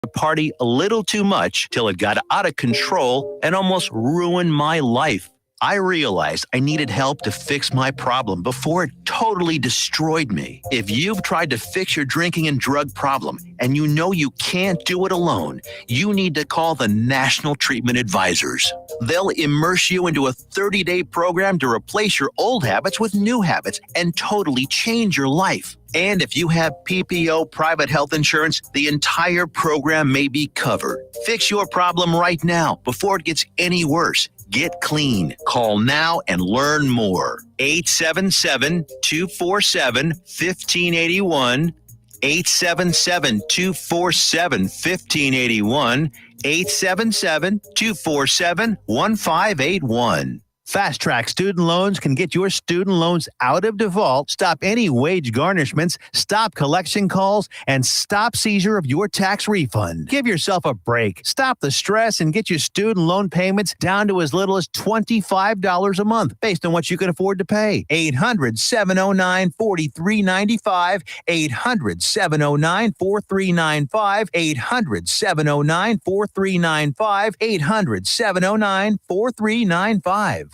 to party a little too much till it got out of control and almost ruined my life. I realized I needed help to fix my problem before it totally destroyed me. If you've tried to fix your drinking and drug problem and you know you can't do it alone, you need to call the National Treatment Advisors. They'll immerse you into a 30-day program to replace your old habits with new habits and totally change your life. And if you have PPO private health insurance, the entire program may be covered. Fix your problem right now before it gets any worse. Get clean. Call now and learn more. 877-247-1581. 877-247-1581. 877-247-1581. Fast Track Student Loans can get your student loans out of default, stop any wage garnishments, stop collection calls, and stop seizure of your tax refund. Give yourself a break. Stop the stress and get your student loan payments down to as little as $25 a month based on what you can afford to pay. 800-709-4395. 800-709-4395. 800-709-4395. 800-709-4395.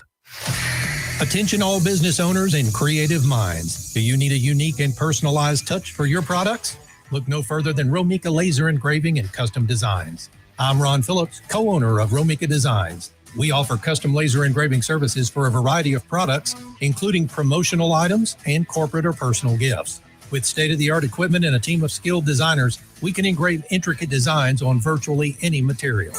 Attention all business owners and creative minds. Do you need a unique and personalized touch for your products? Look no further than Romika Laser Engraving and Custom Designs. I'm Ron Phillips, co-owner of Romika Designs. We offer custom laser engraving services for a variety of products, including promotional items and corporate or personal gifts. With state-of-the-art equipment and a team of skilled designers, we can engrave intricate designs on virtually any material.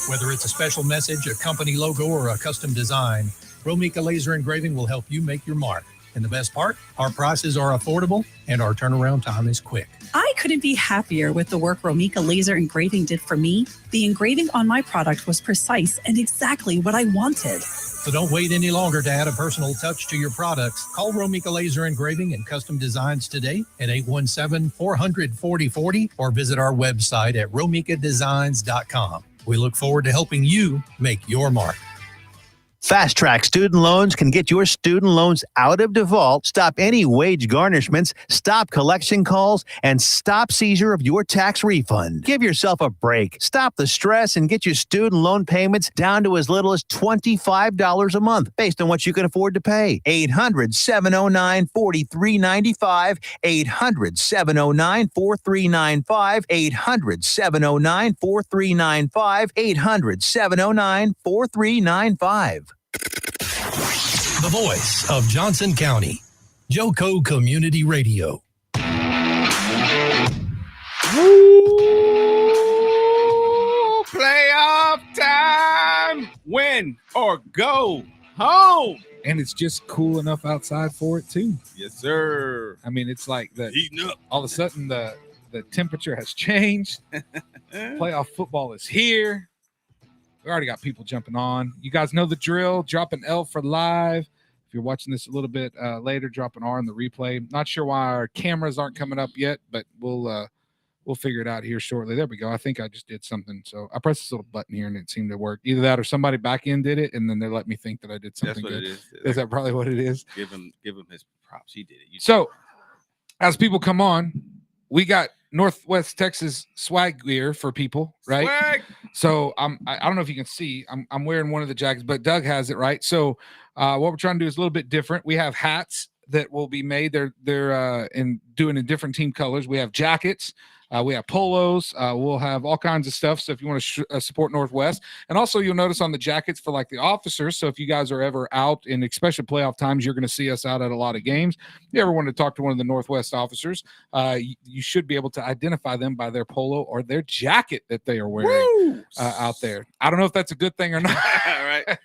Whether it's a special message, a company logo, or a custom design, Romika Laser Engraving will help you make your mark. And the best part, our prices are affordable and our turnaround time is quick. I couldn't be happier with the work Romika Laser Engraving did for me. The engraving on my product was precise and exactly what I wanted. So don't wait any longer to add a personal touch to your products. Call Romika Laser Engraving and Custom Designs today at 817-400-4040 or visit our website at romikadesigns.com. We look forward to helping you make your mark. Fast Track Student Loans can get your student loans out of default, stop any wage garnishments, stop collection calls, and stop seizure of your tax refund. Give yourself a break. Stop the stress and get your student loan payments down to as little as $25 a month based on what you can afford to pay. 800-709-4395. 800-709-4395. 800-709-4395. 800-709-4395. The voice of Johnson County, Joco Community Radio. Woo! Playoff time! Win or go home! And it's just cool enough outside for it, too. Yes, sir. I mean, it's like that. Heating up. All of a sudden, the temperature has changed. Playoff football is here. We already got people jumping on. You guys know the drill. Drop an L for live. If you're watching this a little bit later, drop an R in the replay. Not sure why our cameras aren't coming up yet, but we'll figure it out here shortly. There we go. I think I just did something. So I pressed this little button here and it seemed to work. Either that or somebody back in did it, and then they let me think that I did something good. That's what it is. Is that probably what it is? Give him his props. He did it. So as people come on, we got Northwest Texas swag gear for people, right? Swag. So I don't know if you can see. I'm wearing one of the jackets, but Doug has it, right? So what we're trying to do is a little bit different. We have hats that will be made. They're doing in different team colors. We have jackets. We have polos. We'll have all kinds of stuff. So if you want to support Northwest, and also you'll notice on the jackets for like the officers. So if you guys are ever out, and especially playoff times, you're going to see us out at a lot of games. If you ever want to talk to one of the Northwest officers, you should be able to identify them by their polo or their jacket that they are wearing out there. I don't know if that's a good thing or not. Right.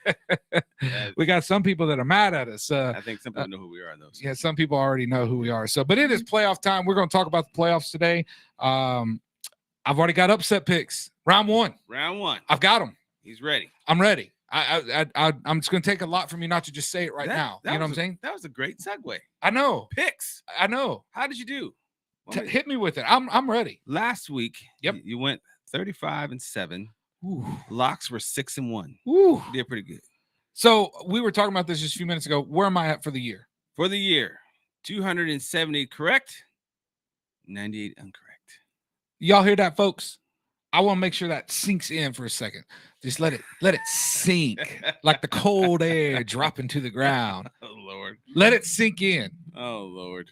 We got some people that are mad at us. I think some people know who we are, though. Yeah, some people already know who we are. So, but it is playoff time. We're going to talk about the playoffs today. I've already got upset picks. Round one. I've got them. He's ready. I'm ready. I'm just going to take a lot from you not to just say it right now. You know what I'm saying? That was a great segue. I know. Picks. I know. How did you do? Hit me with it. I'm ready. Last week, yep, you went 35-7. Ooh. Locks were 6-1. Ooh. You did pretty good. So we were talking about this just a few minutes ago. Where am I at for the year? For the year, 270 correct, 98 incorrect. Y'all hear that, folks? I want to make sure that sinks in for a second. Just let it sink like the cold air dropping to the ground. Oh Lord. Let it sink in. Oh Lord.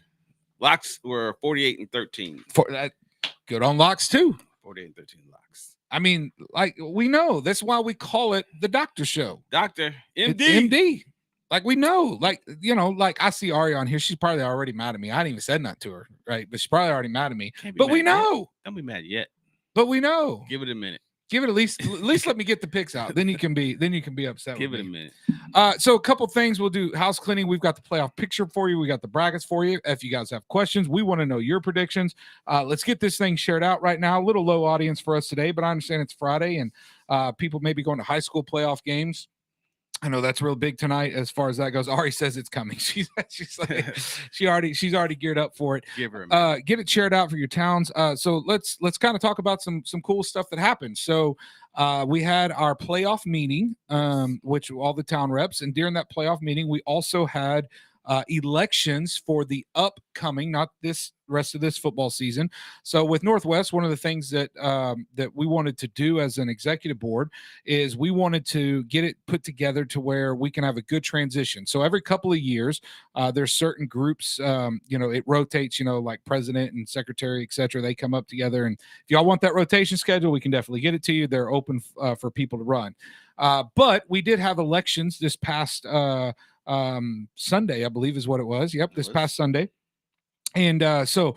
Locks were 48 and 13. For that, good on locks too. 48 and 13 locks. I mean, like we know that's why we call it the Doctor Show. Doctor It's MD. MD. Like we know, like like I see Ari on here. She's probably already mad at me. I didn't even said nothing to her, right? But she's probably already mad at me. Can't be But we mad yet. know. Don't be mad yet. But we know. Give it a minute. Give it at least let me get the picks out. Then you can be upset. Give with it a me. minute. So a couple things we'll do. House cleaning. We've got the playoff picture for you. We got the brackets for you. If you guys have questions, we want to know your predictions. Let's get this thing shared out right now. A little low audience for us today, but I understand it's Friday and people may be going to high school playoff games. I know that's real big tonight as far as that goes. Ari says it's coming. She's like she's already geared up for it. Give her a minute. Get it shared out for your towns. So let's kind of talk about some cool stuff that happened. So we had our playoff meeting, which all the town reps, and during that playoff meeting, we also had elections for the upcoming, not this rest of this football season. So with Northwest, one of the things that that we wanted to do as an executive board is we wanted to get it put together to where we can have a good transition. So every couple of years, there's certain groups, it rotates, like president and secretary, et cetera. They come up together. And if y'all want that rotation schedule, we can definitely get it to you. They're open for people to run. But we did have elections this past Sunday, I believe is what it was. Yep, this past Sunday. And so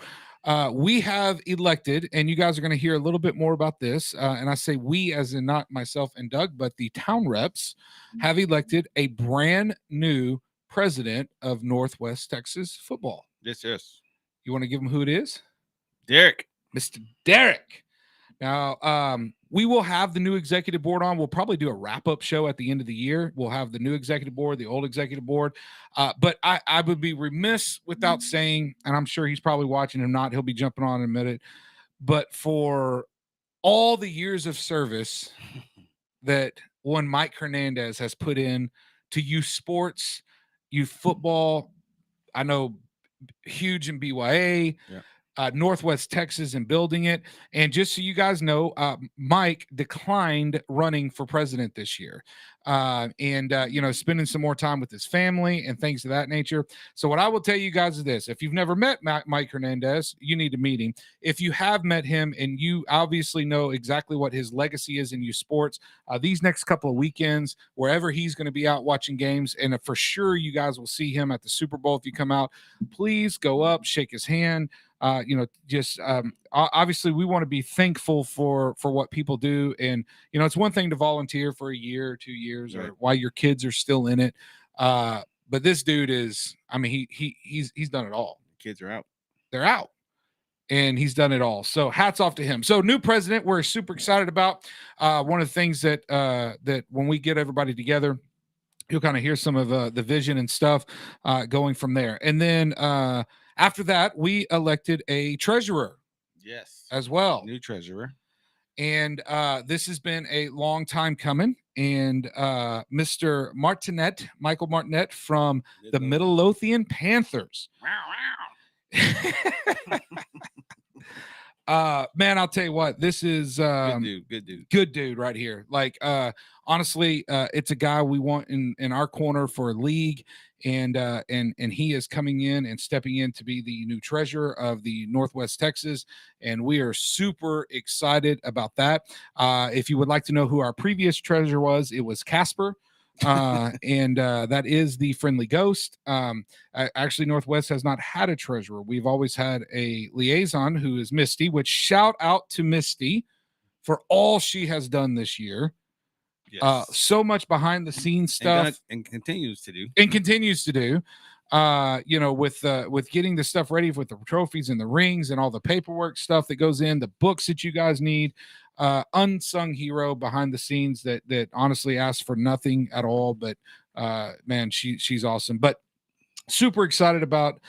we have elected, and you guys are going to hear a little bit more about this. And I say we as in not myself and Doug, but the town reps have elected a brand new president of Northwest Texas football. Yes. You want to give him who it is? Derek. Mr. Derek. Now, we will have the new executive board on. We'll probably do a wrap-up show at the end of the year. We'll have the new executive board, the old executive board. But I would be remiss without saying, and I'm sure he's probably watching him not, he'll be jumping on in a minute, but for all the years of service that one Mike Hernandez has put in to youth sports, youth football, I know huge in BYA, Northwest Texas and building it. And just so you guys know, Mike declined running for president this year. Spending some more time with his family and things of that nature. So what I will tell you guys is this: if you've never met Mike Hernandez, you need to meet him. If you have met him and you obviously know exactly what his legacy is in youth sports, these next couple of weekends, wherever he's going to be out watching games, and for sure you guys will see him at the Super Bowl if you come out, please go up, shake his hand. Obviously we want to be thankful for what people do. And, it's one thing to volunteer for a year or 2 years or while your kids are still in it. But this dude is, he's done it all. Kids are out. They're out. And he's done it all. So hats off to him. So new president, we're super excited about. One of the things that when we get everybody together, you'll kind of hear some of the vision and stuff going from there. And then after that, we elected a treasurer. Yes. As well. New treasurer. And this has been a long time coming. And Mr. Michael Martinet from the Midlothian Panthers. Man, I'll tell you what, this is good dude right here. Like honestly, it's a guy we want in our corner for a league, and he is coming in and stepping in to be the new treasurer of the Northwest Texas, and we are super excited about that. If you would like to know who our previous treasurer was, it was Casper. And that is the friendly ghost. Actually, Northwest has not had a treasurer. We've always had a liaison who is Misty, which shout out to Misty for all she has done this year. Yes. So much behind the scenes stuff and continues to do with getting the stuff ready with the trophies and the rings and all the paperwork stuff that goes in, the books that you guys need. Unsung hero behind the scenes that honestly asks for nothing at all, but man, she's awesome. But super excited about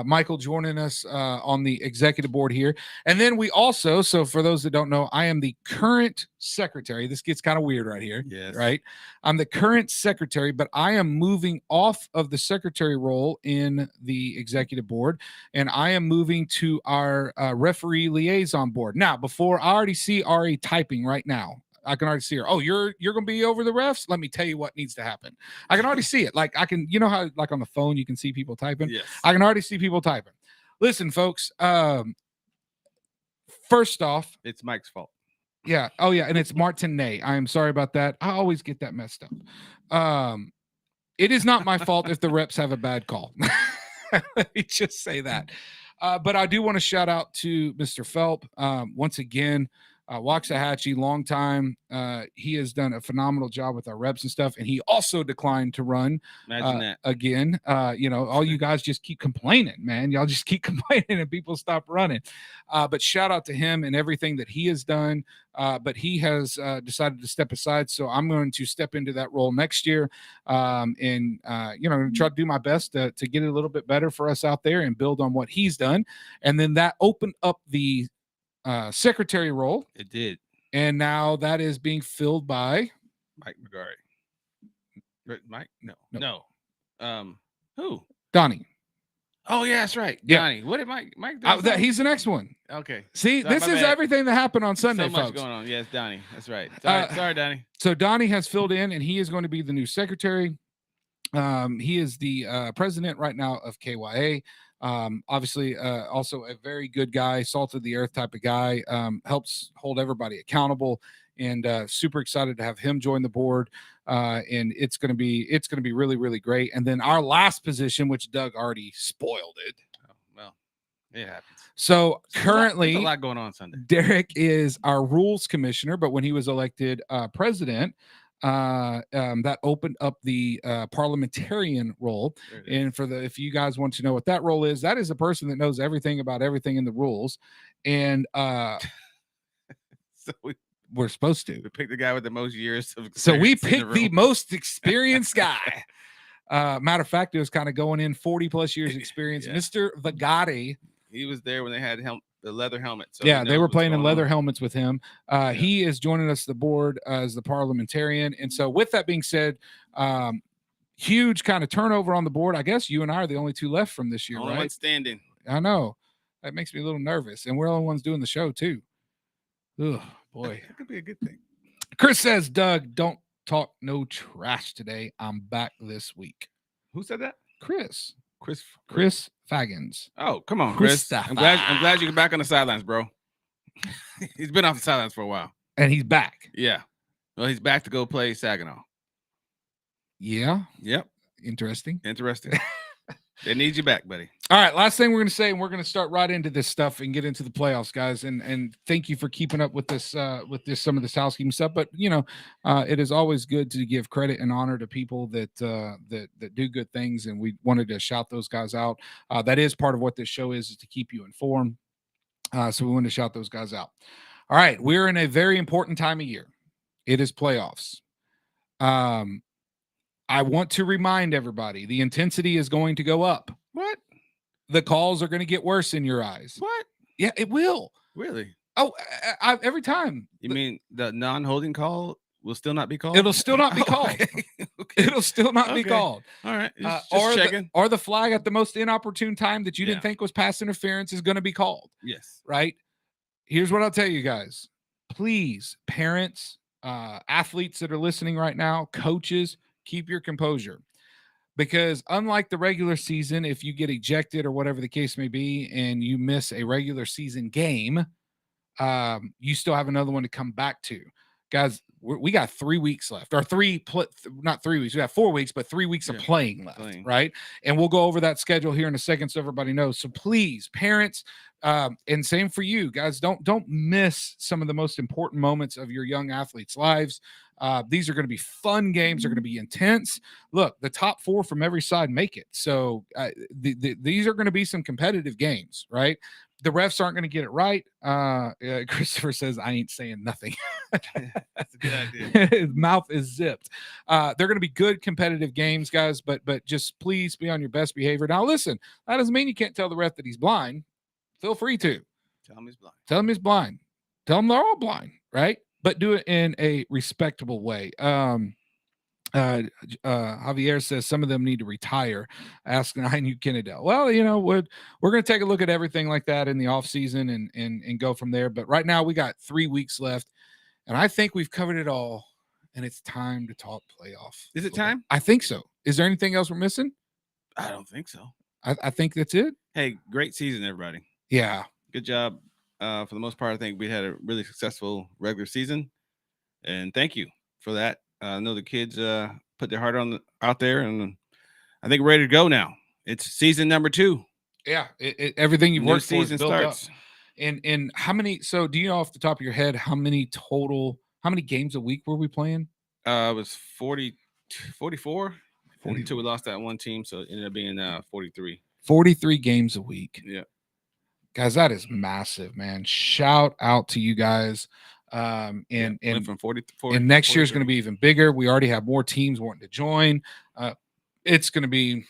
Michael joining us on the executive board here. And then we also, so for those that don't know, I am the current secretary. This gets kind of weird right here. Yes. Right. I'm the current secretary, but I am moving off of the secretary role in the executive board, and I am moving to our referee liaison board. Now, before I already see Ari typing right now. I can already see her. Oh, you're going to be over the refs? Let me tell you what needs to happen. I can already see it. Like I can, you know how like on the phone you can see people typing? Yes. I can already see people typing. Listen, folks, first off, It's Mike's fault. yeah. Oh, yeah, and it's Martinet. I am sorry about that. I always get that messed up. It is not my fault if the reps have a bad call. Let me just say that. But I do want to shout out to Mr. Phelp once again. Waxahachie, long time. He has done a phenomenal job with our reps and stuff, and he also declined to run again. All you guys just keep complaining, man. Y'all just keep complaining, and people stop running. But shout out to him and everything that he has done. But he has decided to step aside, so I'm going to step into that role next year, and try to do my best to get it a little bit better for us out there and build on what he's done. And then that opened up the secretary role. It did. And now that is being filled by Mike McGarry. Mike? No. Who? Donnie. Oh, yeah, that's right. Yeah. Donnie. What did Mike do? He's the next one. Okay. See, Sorry, this my is bad. everything that happened on Sunday, So much folks. going on. Yes, Donnie. That's right. Sorry, Donnie. So Donnie has filled in, and he is going to be the new secretary. He is the president right now of KYA. Obviously, also a very good guy, salt of the earth type of guy, helps hold everybody accountable, and super excited to have him join the board. And it's going to be really, really great. And then our last position, which Doug already spoiled it. Oh, well, it happens. So currently, there's a lot going on Sunday. Derek is our rules commissioner, but when he was elected president, that opened up the parliamentarian role. And if you guys want to know what that role is, that is a person that knows everything about everything in the rules. And So we're supposed to. we picked the guy with the most years of So we experience in picked the room. most experienced guy. Matter of fact, it was kind of going in 40 plus years experience. Yeah. Mr. Vagati. He was there when they had the leather helmet. So Yeah, he they were knows what's playing in going leather on. helmets with him. He is joining us the board as the parliamentarian. And so with that being said, huge kind of turnover on the board. I guess you and I are the only two left from this year, Only right? one standing. I know. That makes me a little nervous. And we're the only ones doing the show too. Oh boy. That could be a good thing. Chris says, Doug, don't talk no trash today. I'm back this week. Who said that? Chris Chris. Faggins. Oh, come on, Chris. Christopher. I'm glad you're back on the sidelines, bro. He's been off the sidelines for a while. And he's back. Yeah. Well, he's back to go play Saginaw. Yeah. Yep. Interesting. Interesting. They need you back, buddy. All right, last thing we're going to say, and we're going to start right into this stuff and get into the playoffs, guys. And thank you for keeping up with this some of this housekeeping stuff. But it is always good to give credit and honor to people that do good things, and we wanted to shout those guys out. That is part of what this show is to keep you informed. So we wanted to shout those guys out. All right, we're in a very important time of year. It is playoffs. I want to remind everybody the intensity is going to go up. What? The calls are going to get worse in your eyes. What? Yeah, it will. Really? Oh, every time. You mean the non-holding call will still not be called? It'll still not be Oh, called. okay. It'll still not be Okay. called. All right. Just or checking. the flag at the most inopportune time that you didn't Yeah. think was pass interference is going to be called. Yes. Right? Here's what I'll tell you guys. Please, parents, athletes that are listening right now, coaches, keep your composure. Because unlike the regular season, if you get ejected or whatever the case may be, and you miss a regular season game, you still have another one to come back to. Guys, we got 3 weeks left, or not 3 weeks. We got 4 weeks, but 3 weeks of playing left, right? And we'll go over that schedule here in a second so everybody knows. So please, parents, and same for you guys, don't miss some of the most important moments of your young athletes' lives. These are going to be fun games. They're going to be intense. Look, the top 4 from every side make it. So these are going to be some competitive games, right? the refs aren't going to get it right. Christopher says, I ain't saying nothing. That's a good idea. His mouth is zipped. They're going to be good competitive games, guys, but just please be on your best behavior. Now, listen, that doesn't mean you can't tell the ref that he's blind. Feel free to. Tell him he's blind. Tell him he's blind. Tell him they're all blind, right? But do it in a respectable way. Javier says some of them need to retire. Ask Nine Kennedale. Well, we're going to take a look at everything like that in the off season and go from there. But right now we got 3 weeks left, and I think we've covered it all. And it's time to talk playoff. Is it time? I think so. Is there anything else we're missing? I don't think so. I think that's it. Hey, great season, everybody. Yeah. Good job. For the most part, I think we had a really successful regular season, and thank you for that. I know the kids put their heart out there, and I think we're ready to go now. It's season number 2. Yeah, everything you've worked for season is built starts. up. And how many? So, do you know off the top of your head how many games a week were we playing? It was 44 until we lost that one team, so it ended up being 43. 43 games a week. Yeah, guys, that is massive, man. Shout out to you guys. And went from 40 to 40, and next year's 43. going to be even bigger. We already have more teams wanting to join. It's going to be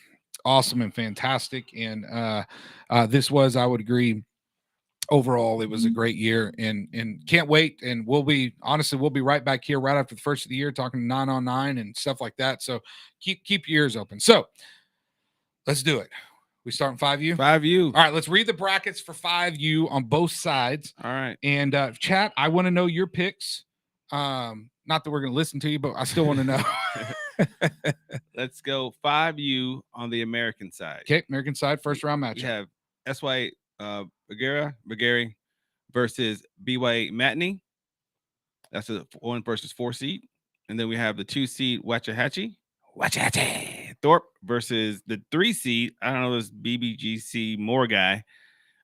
awesome and fantastic. And this was, I would agree, overall, it was a great year, and can't wait. And we'll be right back here right after the first of the year talking 9-on-9 and stuff like that. So keep your ears open. So let's do it. We start in 5U? 5U. All right, let's read the brackets for 5U on both sides. All right. And chat, I want to know your picks. Not that we're going to listen to you, but I still want to know. Let's go 5U on the American side. Okay, American side, first round matchup. We have SY Bulgaria versus BYA Matney. That's a 1 versus 4 seed. And then we have the 2 seed Waxahachie Thorpe versus the 3 seed. I don't know, this BBGC Moore guy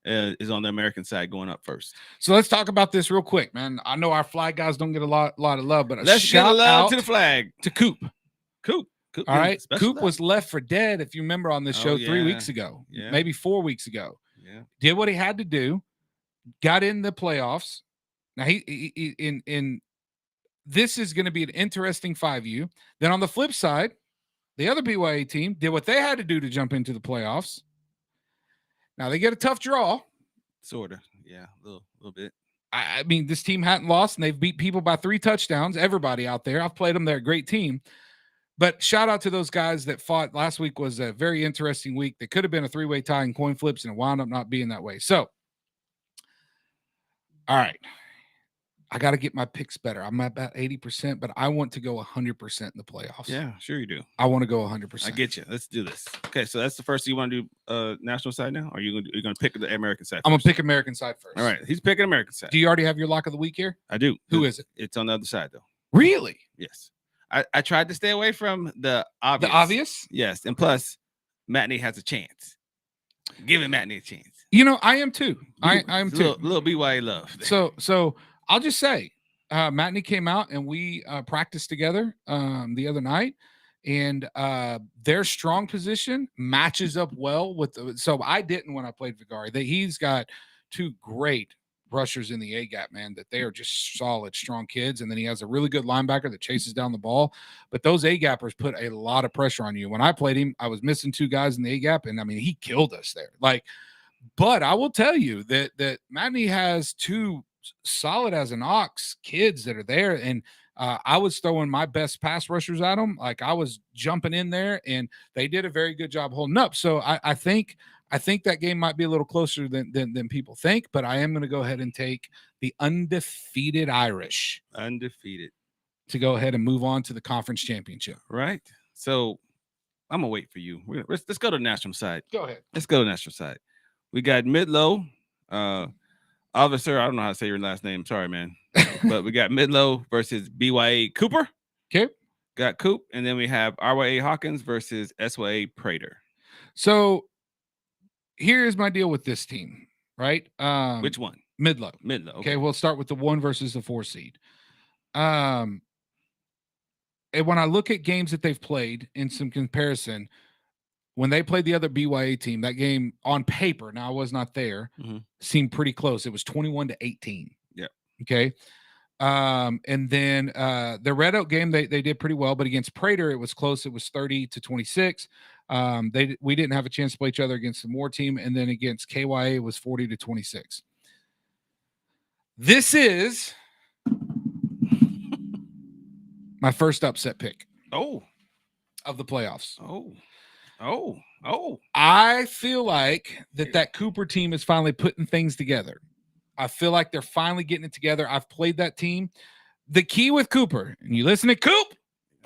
is on the American side going up first. So let's talk about this real quick, man. I know our flag guys don't get a lot of love, but let's shout give a love out to the flag. to Coop. Coop. All right. Coop love. was left for dead, if you remember, on this show 3 weeks ago, maybe 4 weeks ago. Yeah. Did what he had to do, got in the playoffs. Now he in this is going to be an interesting 5U. Then on the flip side, the other BYA team did what they had to do to jump into the playoffs. Now they get a tough draw. Sort of. Yeah, a little bit. I mean, this team hadn't lost, and they've beat people by 3 touchdowns. Everybody out there. I've played them. They're a great team. But shout out to those guys that fought. Last week was a very interesting week. They could have been a 3-way tie in coin flips, and it wound up not being that way. So, all right. I got to get my picks better. I'm at about 80%, but I want to go 100% in the playoffs. Yeah, sure you do. I want to go 100%. I get you. Let's do this. Okay, so that's the first. You want to do national side now, or you're going to pick the American side? I'm going to pick American side first. All right, he's picking American side. Do you already have your lock of the week here? I do. Who is it? It's on the other side, though. Really? Yes. I tried to stay away from the obvious. The obvious? Yes, and plus, Matney has a chance. Giving Matney a chance. I am too. I am too. Little BYA love. So I'll just say, Matney came out and we practiced together the other night, and their strong position matches up well with so I didn't when I played Vigari. He's got 2 great rushers in the A gap, man, that they are just solid, strong kids. And then he has a really good linebacker that chases down the ball. But those A gappers put a lot of pressure on you. When I played him, I was missing 2 guys in the A gap, and I mean, he killed us there. But I will tell you that Matney has 2 solid as an ox kids that are there, and I was throwing my best pass rushers at them. Like, I was jumping in there, and they did a very good job holding up. So I think that game might be a little closer than people think, but I am going to go ahead and take the undefeated Irish. Undefeated. To go ahead and move on to the conference championship. Right. So I'm going to wait for you. Let's go to the national side. Go ahead. Let's go to the national side. We got Midlow. Officer, I don't know how to say your last name. Sorry, man. But we got Midlow versus BYA Cooper. Okay. Got Coop. And then we have RYA Hawkins versus SYA Prater. So here's my deal with this team, right? Which one? Midlow. Okay, we'll start with the 1 versus the 4 seed. And when I look at games that they've played in some comparison, when they played the other BYA team, that game on paper, now I was not there, seemed pretty close. It was 21-18. Yeah. Okay. And then the Red Oak game, they did pretty well, but against Prater, it was close. It was 30-26. We didn't have a chance to play each other against the Moore team, and then against KYA, it was 40-26. This is my first upset pick Oh, of the playoffs. I feel like that Cooper team is finally putting things together. I feel like they're finally getting it together. I've played that team. The key with Cooper, and you listen to Coop.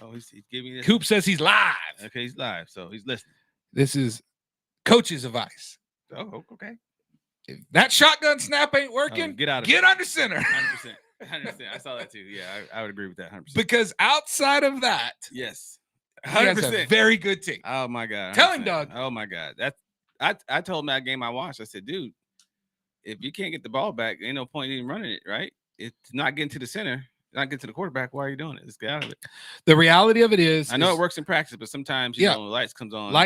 Oh, he's giving this. Coop says he's live. Okay, he's live, so he's listening. This is coach's advice. Oh, okay. If that shotgun snap ain't working, get out of get under center. 100%. 100%. I saw that too. Yeah, I would agree with that 100%. Because outside of that, yes, he has a very good team. Oh my God. 100%. Tell him, Doug. Oh my God. I told him that game I watched. I said, dude, if you can't get the ball back, ain't no point in running it, right? It's not getting to the center, not getting to the quarterback. Why are you doing it? Just get out of it. The reality of it is, I know it works in practice, but sometimes you know, light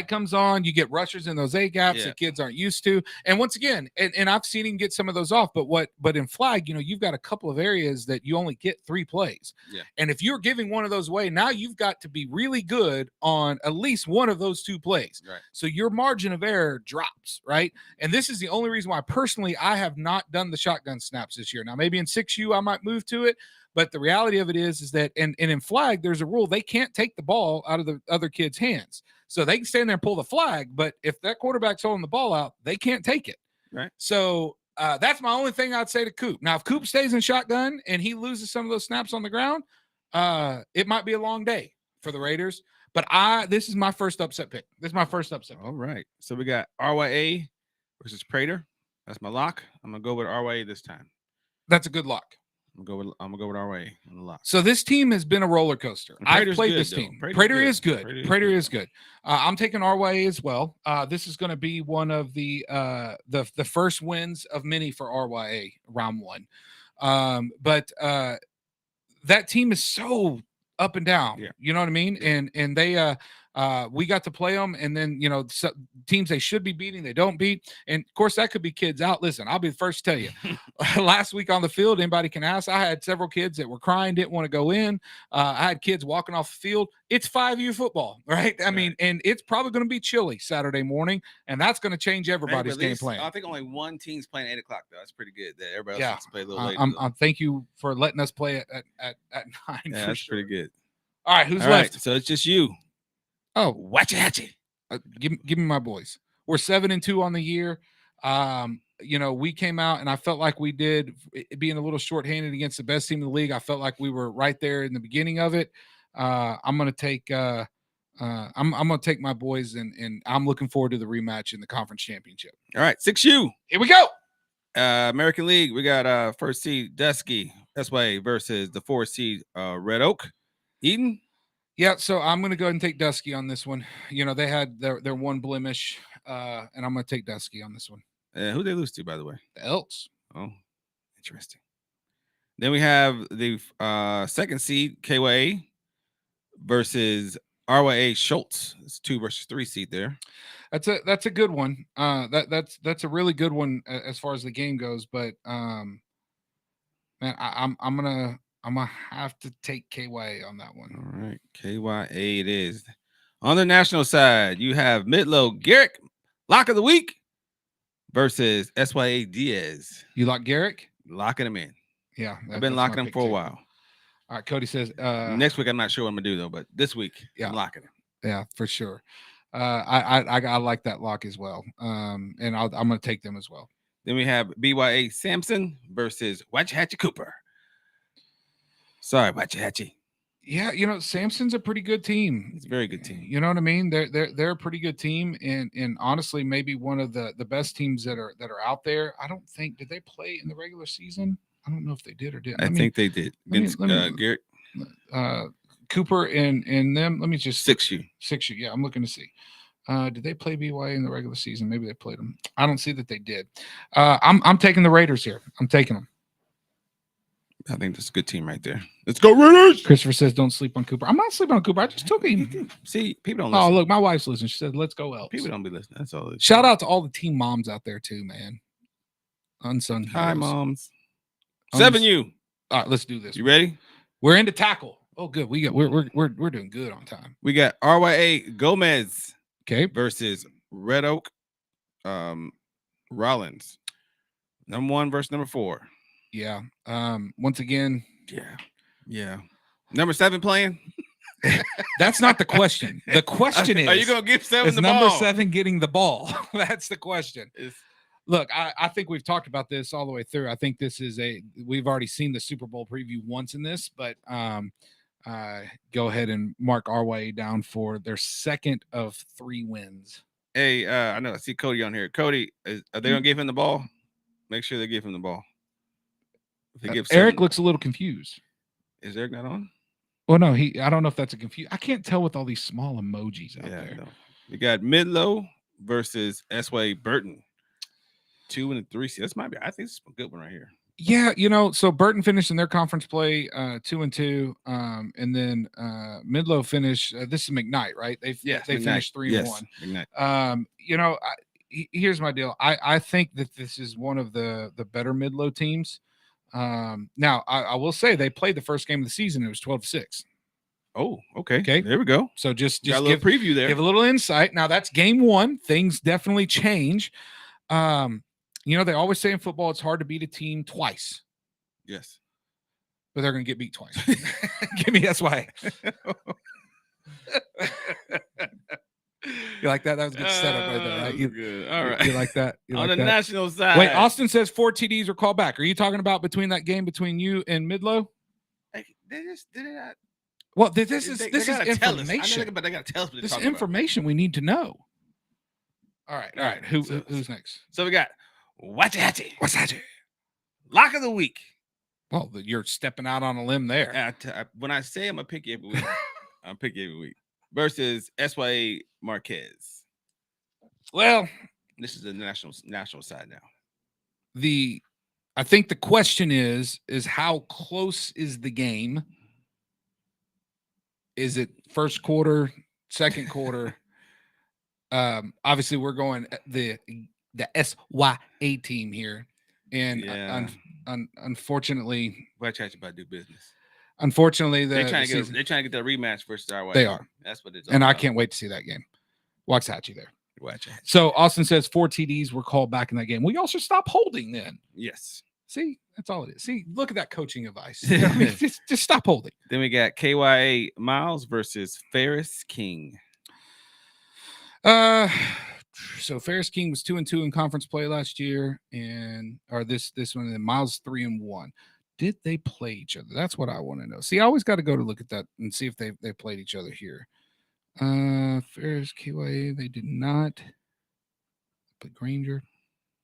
comes on. You get rushers in those A gaps that kids aren't used to. And once again, and I've seen him get some of those off, but in flag, you've got a couple of areas that you only get 3 plays. Yeah. And if you're giving one of those away, now you've got to be really good on at least one of those 2 plays. Right. So your margin of error drops, right? And this is the only reason why personally I have not done the shotgun snaps this year. Now maybe in 6U I might move to it. But the reality of it is that, and in flag, there's a rule. They can't take the ball out of the other kid's hands. So they can stand there and pull the flag, but if that quarterback's holding the ball out, they can't take it. Right. So that's my only thing I'd say to Coop. Now, if Coop stays in shotgun and he loses some of those snaps on the ground, it might be a long day for the Raiders. But this is my first upset pick. This is my first upset pick. All right. So we got RYA versus Prater. That's my lock. I'm going to go with RYA this time. That's a good lock. I'm gonna go with RYA on the lock. So this team has been a roller coaster. I've played this team. Prater is good. Prater is good. I'm taking RYA as well. This is going to be one of the first wins of many for RYA round 1. But that team is so up and down. Yeah. You know what I mean? And they we got to play them, and then teams they should be beating, they don't beat. And of course that could be kids out. Listen, I'll be the first to tell you. Last week on the field, anybody can ask, I had several kids that were crying, didn't want to go in. I had kids walking off the field. It's 5U football, right? I mean, and it's probably going to be chilly Saturday morning, and that's going to change everybody's game plan. I think only one team's playing 8 o'clock though. That's pretty good. That everybody else has to play a little later. Thank you for letting us play it at 9. Yeah, that's pretty good. All right, who's left? Right, so it's just you. Oh, Watchahatchee. Give me my boys. We're 7-2 on the year. We came out and I felt like we did, being a little shorthanded against the best team in the league. I felt like we were right there in the beginning of it. I'm gonna take my boys, and I'm looking forward to the rematch in the conference championship. All right, 6U. Here we go. American League. We got first seed Dusky SY versus the 4 seed Red Oak. Eden. Yeah, so I'm going to go ahead and take Dusky on this one. They had their one blemish, and I'm going to take Dusky on this one. Who they lose to, by the way? The Elks. Oh, interesting. Then we have the second seed KYA versus RYA Schultz. It's 2 versus 3 seed there. That's a good one. That's a really good one as far as the game goes. But man, I'm gonna have to take KYA on that one. All right, KYA it is. On the national side, you have Midlow Garrick, lock of the week, versus SYA Diaz. You lock Garrick? Locking him in. Yeah, I've been locking him for a while. All right, Cody says next week I'm not sure what I'm gonna do though, but this week I'm locking him. Yeah, for sure. I like that lock as well. And I'm gonna take them as well. Then we have BYA Sampson versus Watchahatchee Cooper. Sorry, Watchahatchee. Yeah, Samson's a pretty good team. It's a very good team. You know what I mean? They're a pretty good team, and honestly, maybe one of the best teams that are out there. I don't think did they play in the regular season? I don't know if they did or didn't. I think they did against Garrett. Cooper and them. Let me just 6U. 6U. Yeah, I'm looking to see. Did they play BYA in the regular season? Maybe they played them. I don't see that they did. I'm taking the Raiders here. I'm taking them. I think that's a good team right there. Let's go, Raiders! Christopher says, "Don't sleep on Cooper." I'm not sleeping on Cooper. I just took him. See, people don't Oh, listen. look, my wife's listening. She said, "Let's go, Elks." People don't be listening. That's all. Shout out to all the team moms out there too, man. Unsung heroes. Hi, moms. 7U. All right, let's do this. You ready? We're into tackle. Oh, good. We're doing good on time. We got RYA Gomez Okay. versus Red Oak Rollins. Number 1 versus number 4. Yeah. Once again, Yeah. Number 7 playing? that's not the question. The question is, are you gonna give 7 is the number ball? 7 getting the ball? That's the question. Look, I think we've talked about this all the way through. I think this is we've already seen the Super Bowl preview once in this, but go ahead and mark RYA down for their second of 3 wins. Hey, I know I see Cody on here. Cody, are they gonna give him the ball? Make sure they give him the ball. If they give Eric looks a little confused. Is Eric not on? Well, no, I don't know if that's a confuse. I can't tell with all these small emojis out there. No. We got Midlow versus S.Y. Burton. 2 and 3. This might be. I think this is a good one right here. Yeah, so Burton finished in their conference play 2-2, and then Midlow finished. This is McKnight, right? They finished 3-1. McKnight. Here's my deal. I think that this is one of the better Midlow teams. Now I will say they played the first game of the season. It was 12-6. Oh, okay. There we go. So just got a little preview there. Give a little insight. Now that's game 1. Things definitely change. They always say in football it's hard to beat a team twice. Yes. But they're going to get beat twice. Give me S.Y. You like that? That was a good setup right there, right? Good. All right. You like that? On the national side. Wait, Austin says 4 TDs were called back. Are you talking about between that game between you and Midlow? They just did it. Well, this is information. But they got to tell us what this is information we need to know. All right. Who's next? So we got What's that? Lock of the week. Well, you're stepping out on a limb there. When I say I'm gonna pick you every week, I'm pick you every week. Versus S.Y. Marquez. Well, this is the national side now. I think the question is how close is the game? Is it first quarter, second quarter? Obviously we're going the SYA team here, and unfortunately, watch out about do business. Unfortunately, they're trying to get that rematch versus our. They are. That's what it's. And I can't wait to see that game. Waxahachie there. Watch out. So Austin says 4 TDs were called back in that game. We also stop holding then. Yes. See, that's all it is. See, look at that coaching advice. just stop holding. Then we got KYA Miles versus Ferris King. So Ferris King was 2-2 in conference play last year, this one, and Miles 3-1. Did they play each other? That's what I want to know. See, I always got to go to look at that and see if they played each other here. Ferris KYA, they did not. But Granger.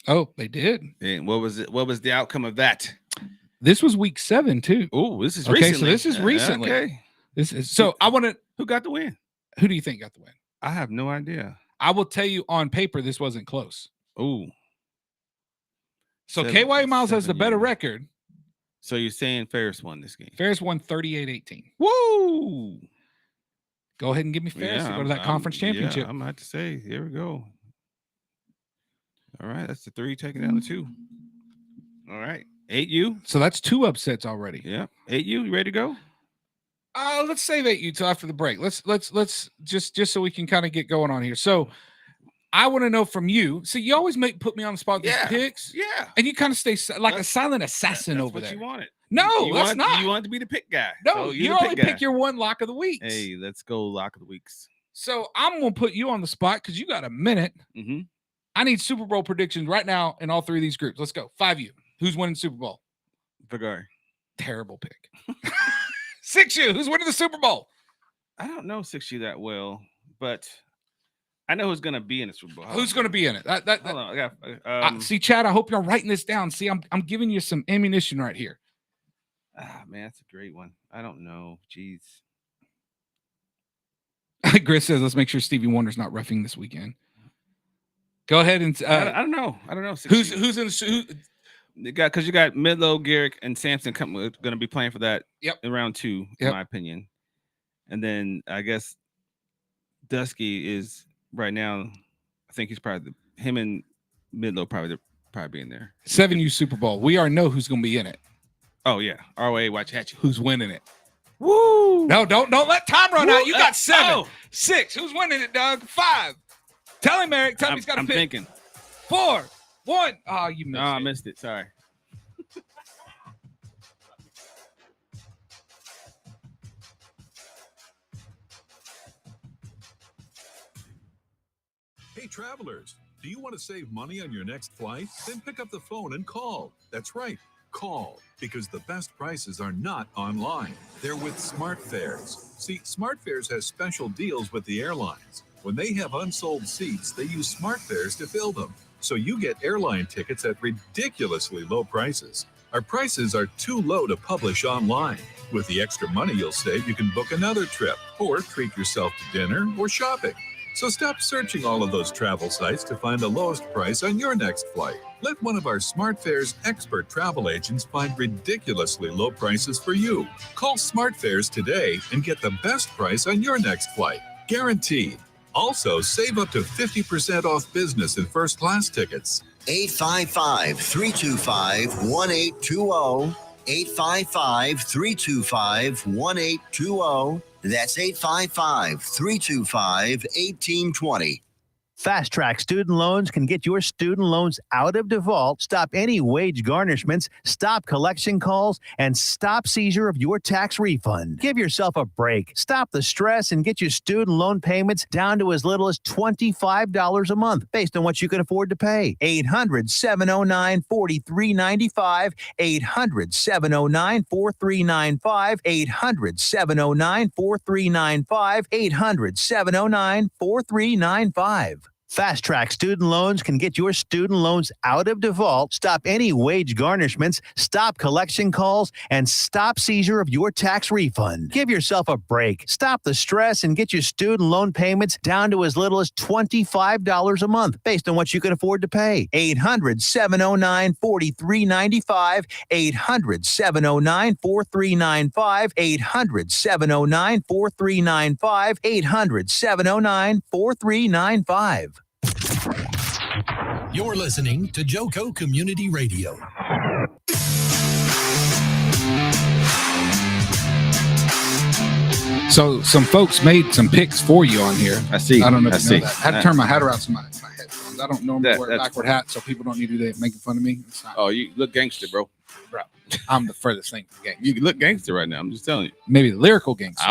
Oh, they did. And what was it? What was the outcome of that? This was week 7 too. Oh, this is okay. Recently. So this is recently. Okay. This is so. I want to. Who got the win? Who do you think got the win? I have no idea. I will tell you on paper, this wasn't close. Oh. So KY Miles has the better record. So you're saying Ferris won this game? Ferris won 38-18. Woo! Go ahead and give me Ferris to go to that conference championship. Yeah, I'm about to say, here we go. All right, that's the 3 taking down the 2. All right, 8U. So that's 2 upsets already. Yeah, 8U. You ready to go? Let's save 8U till after the break. Let's just so we can kind of get going on here. So I want to know from you. See, you always put me on the spot with these picks. Yeah. And you kind of stay like a silent assassin over there. That's what you wanted. No, that's not. You wanted to be the pick guy. No, so you only pick your one lock of the weeks. Hey, let's go lock of the weeks. So I'm going to put you on the spot because you got a minute. Mm-hmm. I need Super Bowl predictions right now in all 3 of these groups. Let's go. 5U. Who's winning Super Bowl? Vergari. Terrible pick. 6U. Who's winning the Super Bowl? I don't know 6U that well, but I know who's going to be in the Super Bowl. Who's going to be in it? Hold on. I got, see, Chad, I hope you're writing this down. See, I'm giving you some ammunition right here. Man, that's a great one. I don't know. Jeez. Chris says, let's make sure Stevie Wonder's not roughing this weekend. Go ahead and I don't know. I don't know. Who's in the You got Midlow, Garrick, and Sampson going to be playing for that. Yep. In round 2, in my opinion. And then I guess Dusky is right now. I think he's probably him and Midlow probably be in there. 7U Super Bowl. We already know who's going to be in it. Oh yeah, ROA Watchahatchee. Who's winning it? Woo! No, don't let time run out. You got 7, oh. 6. Who's winning it, Doug? 5. Tell him, Eric. Tell him he's got to pick. I'm thinking 4, 1. Oh, you missed it. I missed it. Sorry. Hey, travelers, do you want to save money on your next flight? Then pick up the phone and call. That's right, call, because the best prices are not online. They're with SmartFares. See, SmartFares has special deals with the airlines. When they have unsold seats, they use SmartFares to fill them. So you get airline tickets at ridiculously low prices. Our prices are too low to publish online. With the extra money you'll save, you can book another trip or treat yourself to dinner or shopping. So stop searching all of those travel sites to find the lowest price on your next flight. Let one of our SmartFares expert travel agents find ridiculously low prices for you. Call SmartFares today and get the best price on your next flight. Guaranteed. Also, save up to 50% off business and first class tickets. 855-325-1820. 855-325-1820. That's 855-325-1820. Fast Track Student Loans can get your student loans out of default, stop any wage garnishments, stop collection calls, and stop seizure of your tax refund. Give yourself a break. Stop the stress and get your student loan payments down to as little as $25 a month based on what you can afford to pay. 800-709-4395. 800-709-4395. 800-709-4395. 800-709-4395. Fast Track Student Loans can get your student loans out of default, stop any wage garnishments, stop collection calls, and stop seizure of your tax refund. Give yourself a break. Stop the stress and get your student loan payments down to as little as $25 a month based on what you can afford to pay. 800-709-4395. 800-709-4395. 800-709-4395. 800-709-4395. You're listening to Joco Community Radio. So some folks made some picks for you on here. I see. I don't know if I you see. know that. I had to turn my hat around so my headphones. I don't normally wear a that's backward hat, so people don't need to do that making fun of me. It's not, Oh, you look gangster, bro. I'm the furthest thing from gangster. You look gangster right now. I'm just telling you. Maybe the lyrical gangster.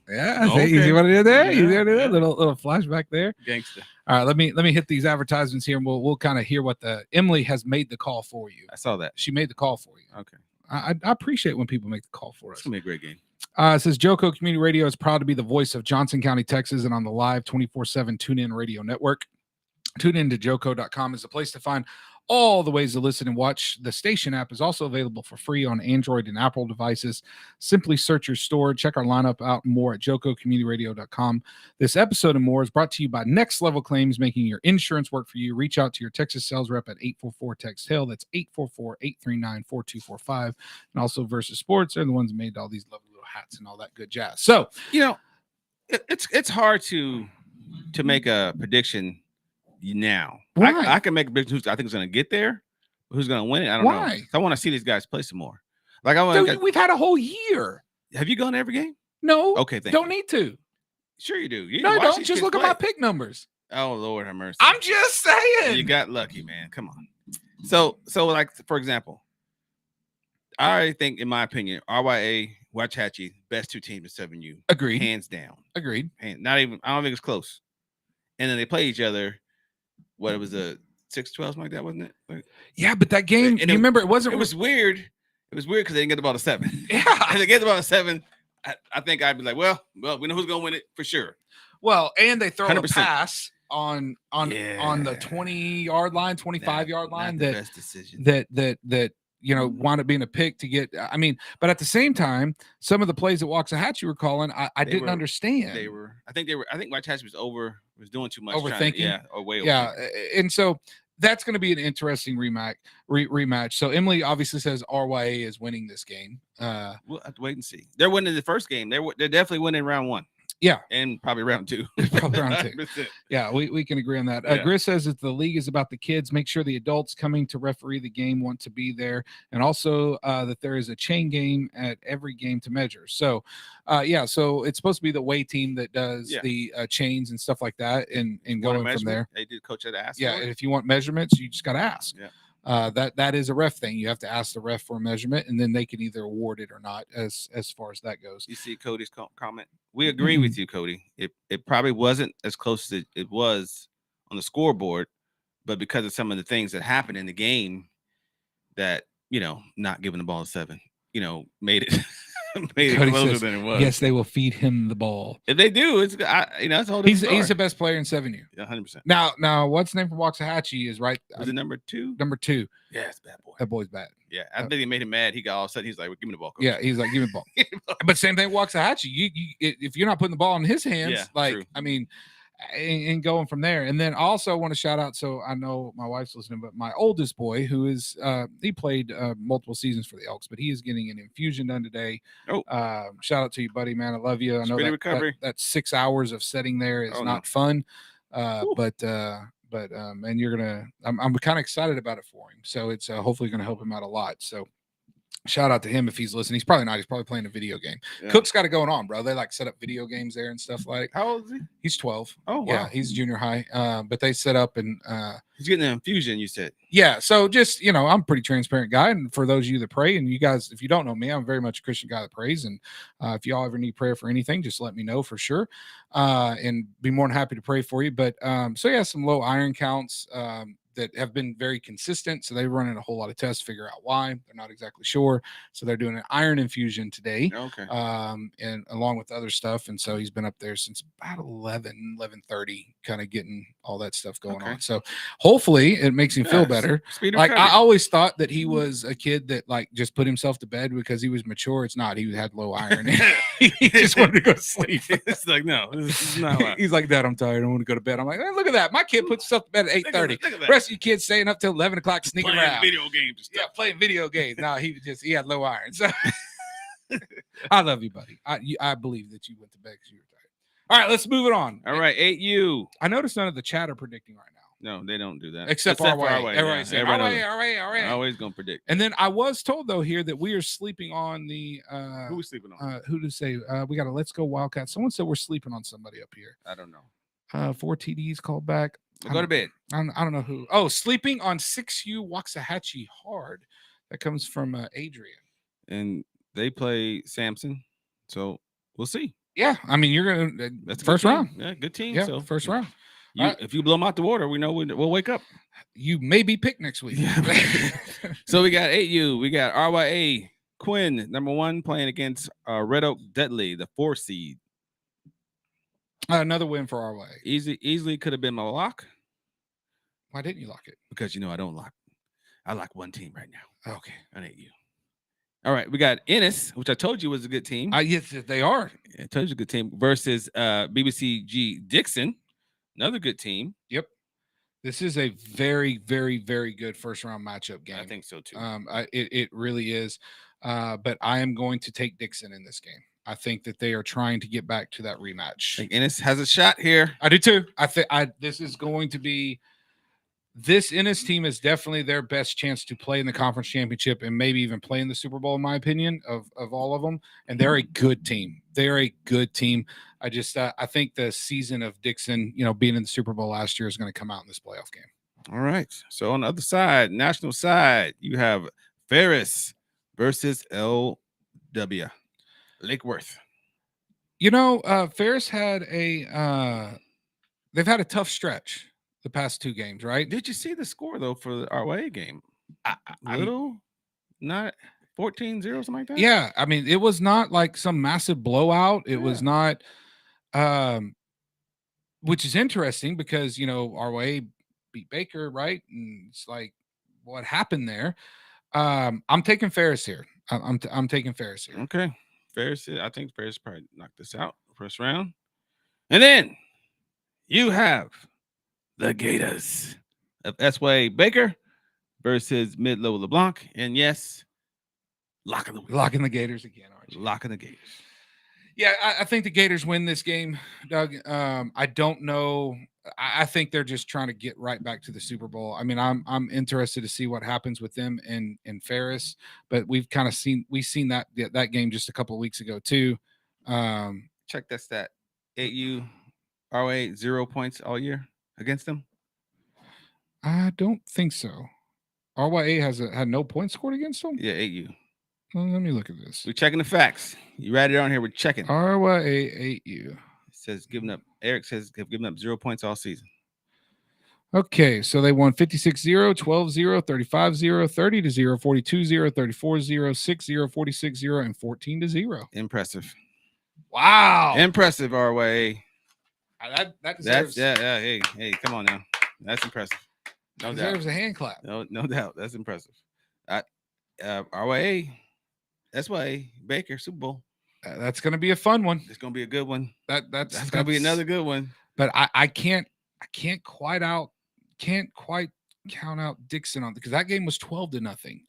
Yeah. See, you see what I did there? You see Yeah. what I did? Little flashback there. Gangster. All right, let me hit these advertisements here, and we'll kind of hear what Emily has made the call for you. I saw that. She made the call for you. Okay. I appreciate when people make the call for us. It's gonna be a great game. It says Joco Community Radio is proud to be the voice of Johnson County, Texas, and on the live 24/7 TuneIn Radio network. Tune in to joco.com is the place to find all the ways to listen and watch. The station app is also available for free on Android and Apple devices. Simply search your store. Check our lineup out more at jococommunityradio.com. This episode and more is brought to you by Next Level Claims, making your insurance work for you. Reach out to your Texas sales rep at 844-TEXT-HAIL. That's 844-839-4245. And also Versus Sports. They're the ones that made all these lovely little hats and all that good jazz. So, it's hard to make a prediction now. Why? I can make a prediction who's I think is going to get there, but who's going to win it. I don't know. Why? I want to see these guys play some more. Like I want. Dude, we've had a whole year. Have you gone to every game? No. Okay, thank don't you. need to. Sure you do. You No, watch don't. these Just kids look play. at my pick numbers. Oh Lord, have mercy. I'm just saying. You got lucky, man. Come on. So like for example, I already think, in my opinion, RYA, Waxahachie, best two teams in 7U. Agreed. Hands down. Agreed. Not even. I don't think it's close. And then they play each other. What, it was a 6-12, something like that, wasn't it? Like, Yeah, but that game, And you remember, it wasn't. it was weird. It was weird because they didn't get the ball to 7. Yeah. If they get the ball to 7, I think I'd be like, well, we know who's gonna win it for sure. Well, and they throw 100%. a pass on the Yeah. 20-yard line, 25-yard line Not the that best decision. that wound up being a pick to get. I mean, but at the same time, some of the plays that Waxahachie were calling, I didn't understand. I think Waxahachie was doing too much. Overthinking? Or way Yeah, overthinking. and so that's going to be an interesting rematch. So Emily obviously says RYA is winning this game. We'll have to wait and see. They're winning the first game. They're definitely winning round 1. Yeah, and probably round 2. Probably round 2. 100%. Yeah, we can agree on that. Yeah. Gris says that the league is about the kids. Make sure the adults coming to referee the game want to be there, and also that there is a chain game at every game to measure. So, so it's supposed to be the way team that does the chains and stuff like that, and going from there. They did coach at ask. Yeah, and if you want measurements, you just got to ask. Yeah. That is a ref thing. You have to ask the ref for a measurement, and then they can either award it or not. As far as that goes, you see Cody's comment. We agree with you, Cody. It probably wasn't as close as it was on the scoreboard, but because of some of the things that happened in the game, that not giving the ball a 7, made it made Cody it closer says, than it was. Yes, they will feed him the ball. If they do, it's that's a whole He's different story. the best player in 7U. 100%. Now, what's the name from Waxahachie is right. Was it number 2? Number 2. Yeah, it's bad boy. That boy's bad. Yeah, I think it made him mad. He got all of a sudden. He's like, well, "Give me the ball, coach." Yeah, he's like, "Give me the ball." But same thing, Waxahachie. You if you're not putting the ball in his hands, true. I mean, and going from there. And then I also want to shout out. So I know my wife's listening, but my oldest boy, who is he played multiple seasons for the Elks, but he is getting an infusion done today. Oh, shout out to you, buddy, man. I love you. I know that 6 hours of sitting there is not fun. But and you're gonna. I'm kind of excited about it for him. So it's hopefully going to help him out a lot. So shout out to him if he's listening. He's probably not. He's probably playing a video game. Yeah. Cook's got it going on, bro. They like set up video games there and stuff like. How old is he? He's 12. Oh, wow. Yeah, he's junior high. But they set up and he's getting an infusion. You said. Yeah. So just I'm a pretty transparent guy, and for those of you that pray, and you guys, if you don't know me, I'm very much a Christian guy that prays. And if y'all ever need prayer for anything, just let me know for sure, and be more than happy to pray for you. But some low iron counts. That have been very consistent. So they're running a whole lot of tests to figure out why. They're not exactly sure. So they're doing an iron infusion today. Okay. And along with other stuff. And so he's been up there since about 11:30, kind of getting all that stuff going on. So hopefully it makes him feel better. Like I always thought that he was a kid that like just put himself to bed because he was mature. It's not. He had low iron. He just wanted to go to sleep. It's like, no, this is not. He's like, Dad, I'm tired. I want to go to bed. I'm like, hey, look at that. My kid puts himself to bed at 8:30. Rest of you kids staying up till 11 o'clock sneaking around. Video games and stuff. Yeah, playing video games. No, he had low iron. So I love you, buddy. I believe that you went to bed because you were tired. All right, let's move it on. All right, 8U. I noticed none of the chat are predicting right now. No, they don't do that. Except our way. Everybody's saying our way. Always gonna predict. And then I was told though here that we are sleeping on the who we sleeping on? Who to say? We got a Let's Go Wildcats. Someone said we're sleeping on somebody up here. I don't know. 4 TDs called back. Go to bed. I don't know who. Oh, sleeping on 6U Waxahachie hard. That comes from Adrian. And they play Samson, so we'll see. Yeah, I mean you're gonna. That's first round. Yeah, good team. Yeah, so first round. If you blow them out the water, we know we'll wake up. You may be picked next week. So we got 8U. We got RYA Quinn, number 1, playing against Red Oak Dudley, the 4 seed. Another win for RYA. Easily could have been my lock. Why didn't you lock it? Because I don't lock. I like one team right now. Okay, on 8U. All right, we got Ennis, which I told you was a good team. Yes, they are. I told you a good team versus BBCG Dixon, another good team. Yep. This is a very, very, very good first round matchup game. I think so too. It really is. But I am going to take Dixon in this game. I think that they are trying to get back to that rematch. I think Ennis has a shot here. I do too. I think this is going to be. This Ennis team is definitely their best chance to play in the conference championship and maybe even play in the Super Bowl, in my opinion, of all of them. And they're a good team. They're a good team. I just I think the season of Dixon, being in the Super Bowl last year is going to come out in this playoff game. All right. So on the other side, national side, you have Ferris versus LW Lake Worth. Ferris had they've had a tough stretch the past 2 games, right? Did you see the score though for the RYA game? Not 14-0, something like that. Yeah, I mean, it was not like some massive blowout. It was not, which is interesting because RYA beat Baker, right? And it's like, what happened there? I'm taking Ferris here. I'm taking Ferris here. Okay, Ferris. I think Ferris probably knocked this out first round, and then you have the Gators of S.Y. Baker versus Mid-Low LeBlanc. And yes, lock of the week. Locking the Gators again, aren't you? Locking the Gators. Yeah, I think the Gators win this game, Doug. I don't know. I think they're just trying to get right back to the Super Bowl. I mean, I'm interested to see what happens with them and Ferris, but we've seen that game just a couple of weeks ago too. Check that stat. 8U ROA 0 points all year against them. I don't think so. RYA had no points scored against them. Yeah, 8U. Well, let me look at this. We're checking the facts. You write it on here. We're checking. RYA 8U. It says Eric says have given up 0 points all season. Okay, so they won 56-0, 12-0, 35-0, 30-0, 42-0, 34-0, 6-0, 46-0, and 14-0. Impressive. Wow. Impressive, RYA. That deserves, Hey, come on now. That's impressive. No deserves doubt. a hand clap. No doubt. That's impressive. RYA, SYA, Baker, Super Bowl. That's going to be a fun one. It's going to be a good one. That's going to be another good one. But I can't quite count out Dixon on because that game was 12-0.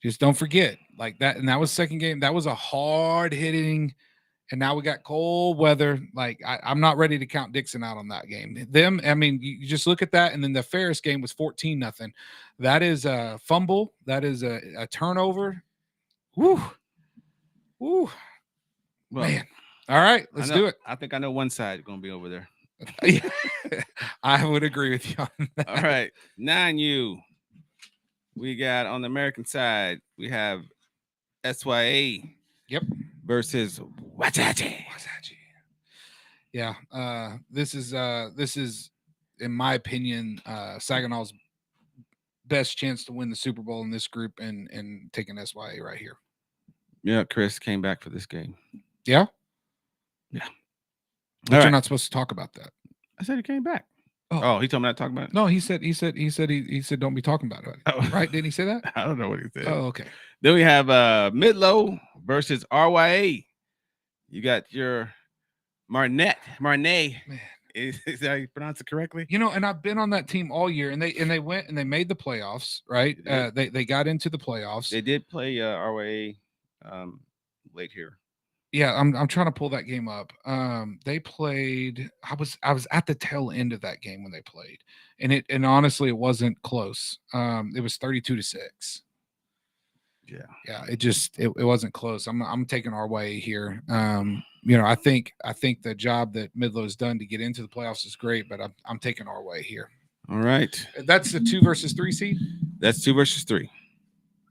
Just don't forget like that. And that was second game. That was a hard hitting. And now we got cold weather. Like I'm not ready to count Dixon out on that game. I mean, you just look at that. And then the Ferris game was 14-0. That is a fumble. That is a turnover. Woo. Well, Man. All right, let's do it. I think I know one side is going to be over there. I would agree with you on that. All right. 9U. We got on the American side, we have SYA. Yep. Versus Wachachi. Yeah. This is in my opinion, Saginaw's best chance to win the Super Bowl in this group and taking SYA right here. Yeah, Chris came back for this game. Yeah. Yeah. But you're not supposed to talk about that. I said he came back. Oh, he told me not to talk about it. No, he said don't be talking about it. Oh. Right? Didn't he say that? I don't know what he said. Oh, okay. Then we have Mid-Low versus RYA. You got your Marnet. Man. Is that how you pronounce it correctly? You know, and I've been on that team all year, and they went and they made the playoffs, right? Yeah. They got into the playoffs. They did play RYA late here. Yeah, I'm trying to pull that game up. They played. I was at the tail end of that game when they played, and honestly, it wasn't close. It was 32-6. Yeah. It wasn't close. I'm taking our way here. I think the job that Mid-Low's done to get into the playoffs is great, but I'm taking our way here. All right. That's the 2 versus 3 seed. That's 2 versus 3.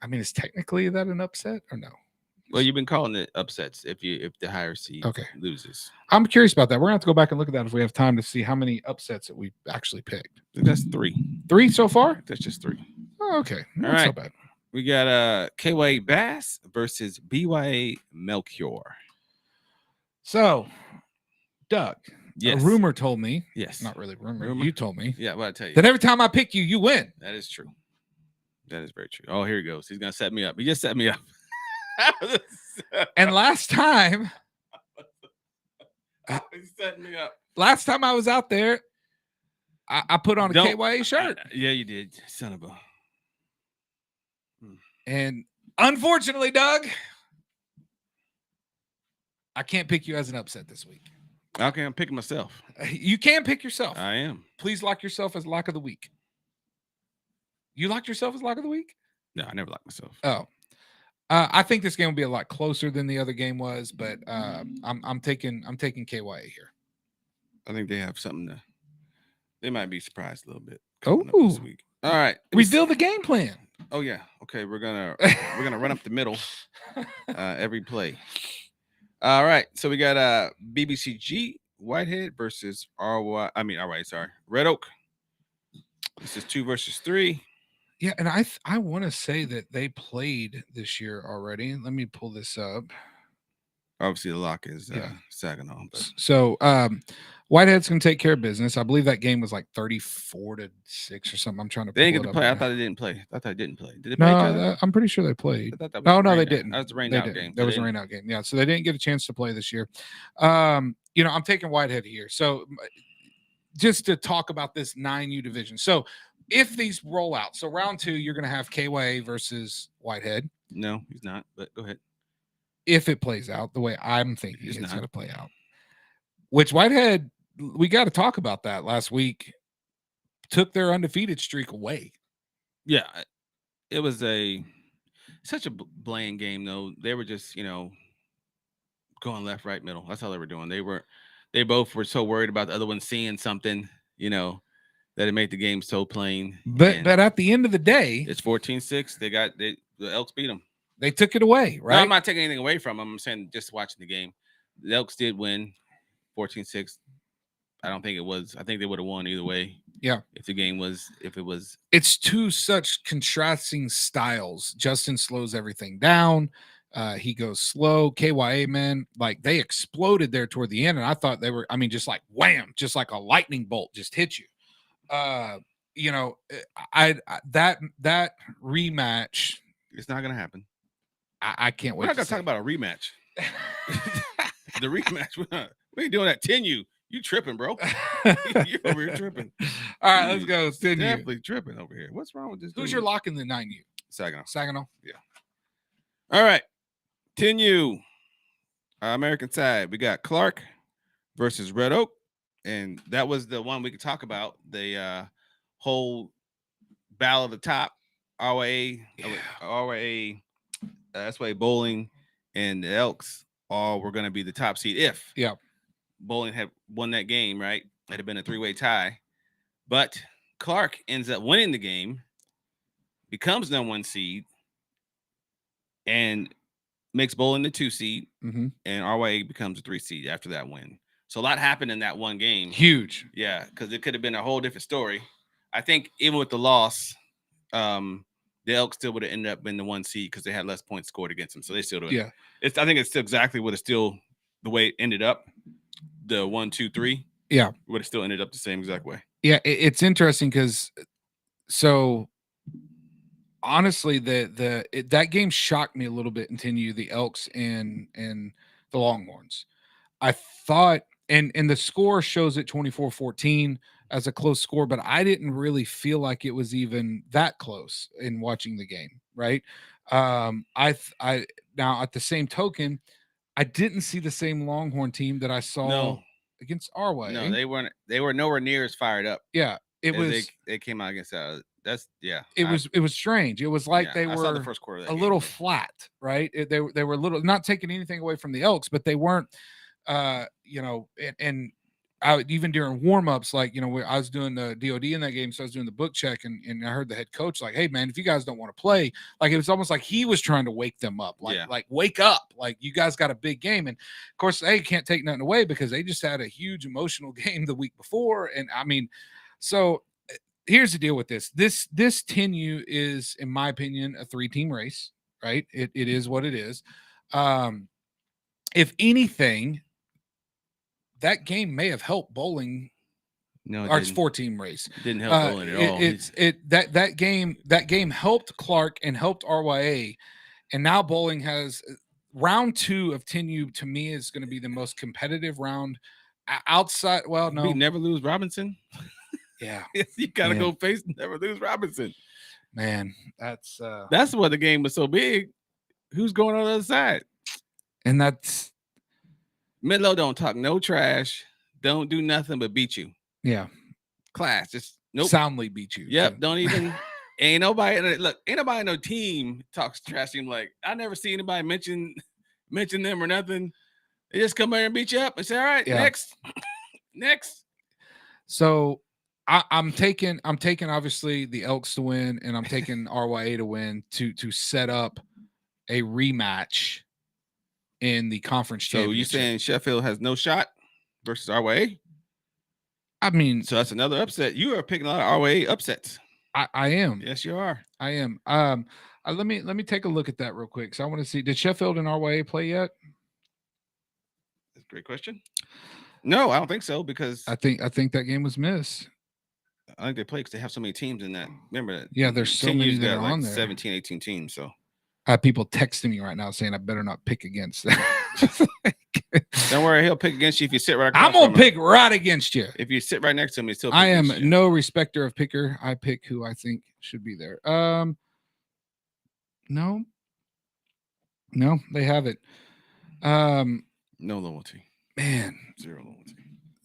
I mean, is technically that an upset or no? Well, you've been calling it upsets if the higher seed loses. I'm curious about that. We're gonna have to go back and look at that if we have time to see how many upsets that we actually picked. I think that's 3. 3 so far? That's just 3. Oh, okay. Not right. so bad. We got KY Bass versus BYA Melchior. So, Doug, yes. A rumor told me. Yes. Not really rumor. You told me. Yeah, well, I tell you. That every time I pick you, you win. That is true. That is very true. Oh, here he goes. He's gonna set me up. He just set me up. And last time he's setting me up. Last time I was out there, I put on a KYA shirt. Yeah, you did, son of a. And unfortunately, Doug, I can't pick you as an upset this week. Okay, I'm picking myself. You can pick yourself. I am. Please lock yourself as lock of the week. You locked yourself as lock of the week? No, I never locked myself. Oh. I think this game will be a lot closer than the other game was, but I'm taking KYA here. I think they have something to. They might be surprised a little bit. Oh, this week. All right. Reveal the game plan. Oh yeah. Okay, we're gonna run up the middle every play. All right. So we got BBCG Whitehead versus Red Oak. This is 2 versus 3. Yeah, and I want to say that they played this year already. Let me pull this up. Obviously, the lock is Saginaw. But. So Whitehead's going to take care of business. I believe that game was like 34-6 or something. I'm trying to. They didn't get to play. I thought they didn't play. Did they play? No, I'm pretty sure they played. No, they didn't. That was a rain-out game. That was a rain-out game. Yeah, so they didn't get a chance to play this year. I'm taking Whitehead here. So just to talk about this 9U division. So if these roll out, so round 2, you're going to have KYA versus Whitehead. No, he's not. But go ahead. If it plays out the way I'm thinking It's it's not. going to play out, which Whitehead, we got to talk about that last week, took their undefeated streak away. Yeah, it was such a bland game though. They were just going left, right, middle. That's all they were doing. They both were so worried about the other one seeing something, that it made the game so plain. But at the end of the day, it's 14-6. The Elks beat them. They took it away, right? No, I'm not taking anything away from them. I'm saying just watching the game. The Elks did win 14-6. I don't think it was. I think they would have won either way. Yeah. If it was. It's two such contrasting styles. Justin slows everything down. He goes slow. KYA, man, like they exploded there toward the end. And I thought they were, just like wham, just like a lightning bolt just hit you. That rematch. It's not going to happen. I can't wait. We're not going to talk about a rematch. The rematch. We ain't doing that. 10U. You tripping, bro. You're over here tripping. All right, let's go. 10U. Definitely tripping over here. What's wrong with this? Who's your lock in the 9U? Saginaw. Yeah. All right. 10U. American side. We got Clark versus Red Oak. And that was the one we could talk about. The whole battle of the top. RYA, that's why Bowling and the Elks all were going to be the top seed if Bowling had won that game, right? It had been a 3-way tie. But Clark ends up winning the game, becomes #1 seed, and makes Bowling the 2 seed, and RYA becomes a 3 seed after that win. So a lot happened in that one game. Huge. Yeah, because it could have been a whole different story. I think even with the loss, the Elks still would have ended up in the 1 seed because they had less points scored against them. So they still do it. Yeah. I think it's still exactly what it's still the way it ended up. The 1, 2, 3. Yeah. Would have still ended up the same exact way. Yeah. It's interesting because honestly, that game shocked me a little bit in 10U, the Elks and the Longhorns. I thought, and the score shows it 24-14 as a close score, but I didn't really feel like it was even that close in watching the game. Right. Now at the same token, I didn't see the same Longhorn team that I saw against RYA. No, they were nowhere near as fired up. Yeah. They came out against that. It was strange. It was like they were the first quarter of that a game, little flat, right? They were a little, not taking anything away from the Elks, but they weren't, and I, even during warmups, like, I was doing the DOD in that game. So I was doing the book check and I heard the head coach like, hey man, if you guys don't want to play, like, it was almost like he was trying to wake them up, like wake up, like you guys got a big game. And of course they can't take nothing away because they just had a huge emotional game the week before. And so here's the deal with this 10U is, in my opinion, a 3-team race, right? It is what it is. If anything, that game may have helped Bowling. No, it's 4-team race. It didn't help Bowling at all. That game helped Clark and helped RYA, and now Bowling has round 2 of 10U. To me, is going to be the most competitive round. Outside, well, no, we never lose Robinson. Yeah, you gotta go face Never Lose Robinson. Man, that's why the game was so big. Who's going on the other side? And that's Midlow don't talk no trash, don't do nothing but beat you. Yeah. Class, just soundly beat you. Yep, don't even ain't nobody in no team talks trash to him. Like, I never see anybody mention them or nothing. They just come here and beat you up and say, all right, next. So I'm taking obviously the Elks to win, and I'm taking RYA to win to set up a rematch in the conference championship. So you saying Sheffield has no shot versus RYA? So that's another upset. You are picking a lot of RYA upsets. I am. Yes, you are. I am. Let me take a look at that real quick. So I want to see, did Sheffield and RYA play yet? That's a great question. No, I don't think so, because I think that game was missed. I think they play because they have so many teams in that. Remember that? Yeah, there's so many that are on there. 17, 18 teams. So I have people texting me right now saying I better not pick against that. Don't worry, he'll pick against you if you sit right across I'm gonna from him. pick right against you. If you sit right next to him, he still. I am against you. no respecter of picker. I pick who I think should be there. No, they haven't. No loyalty. Man, Zero loyalty.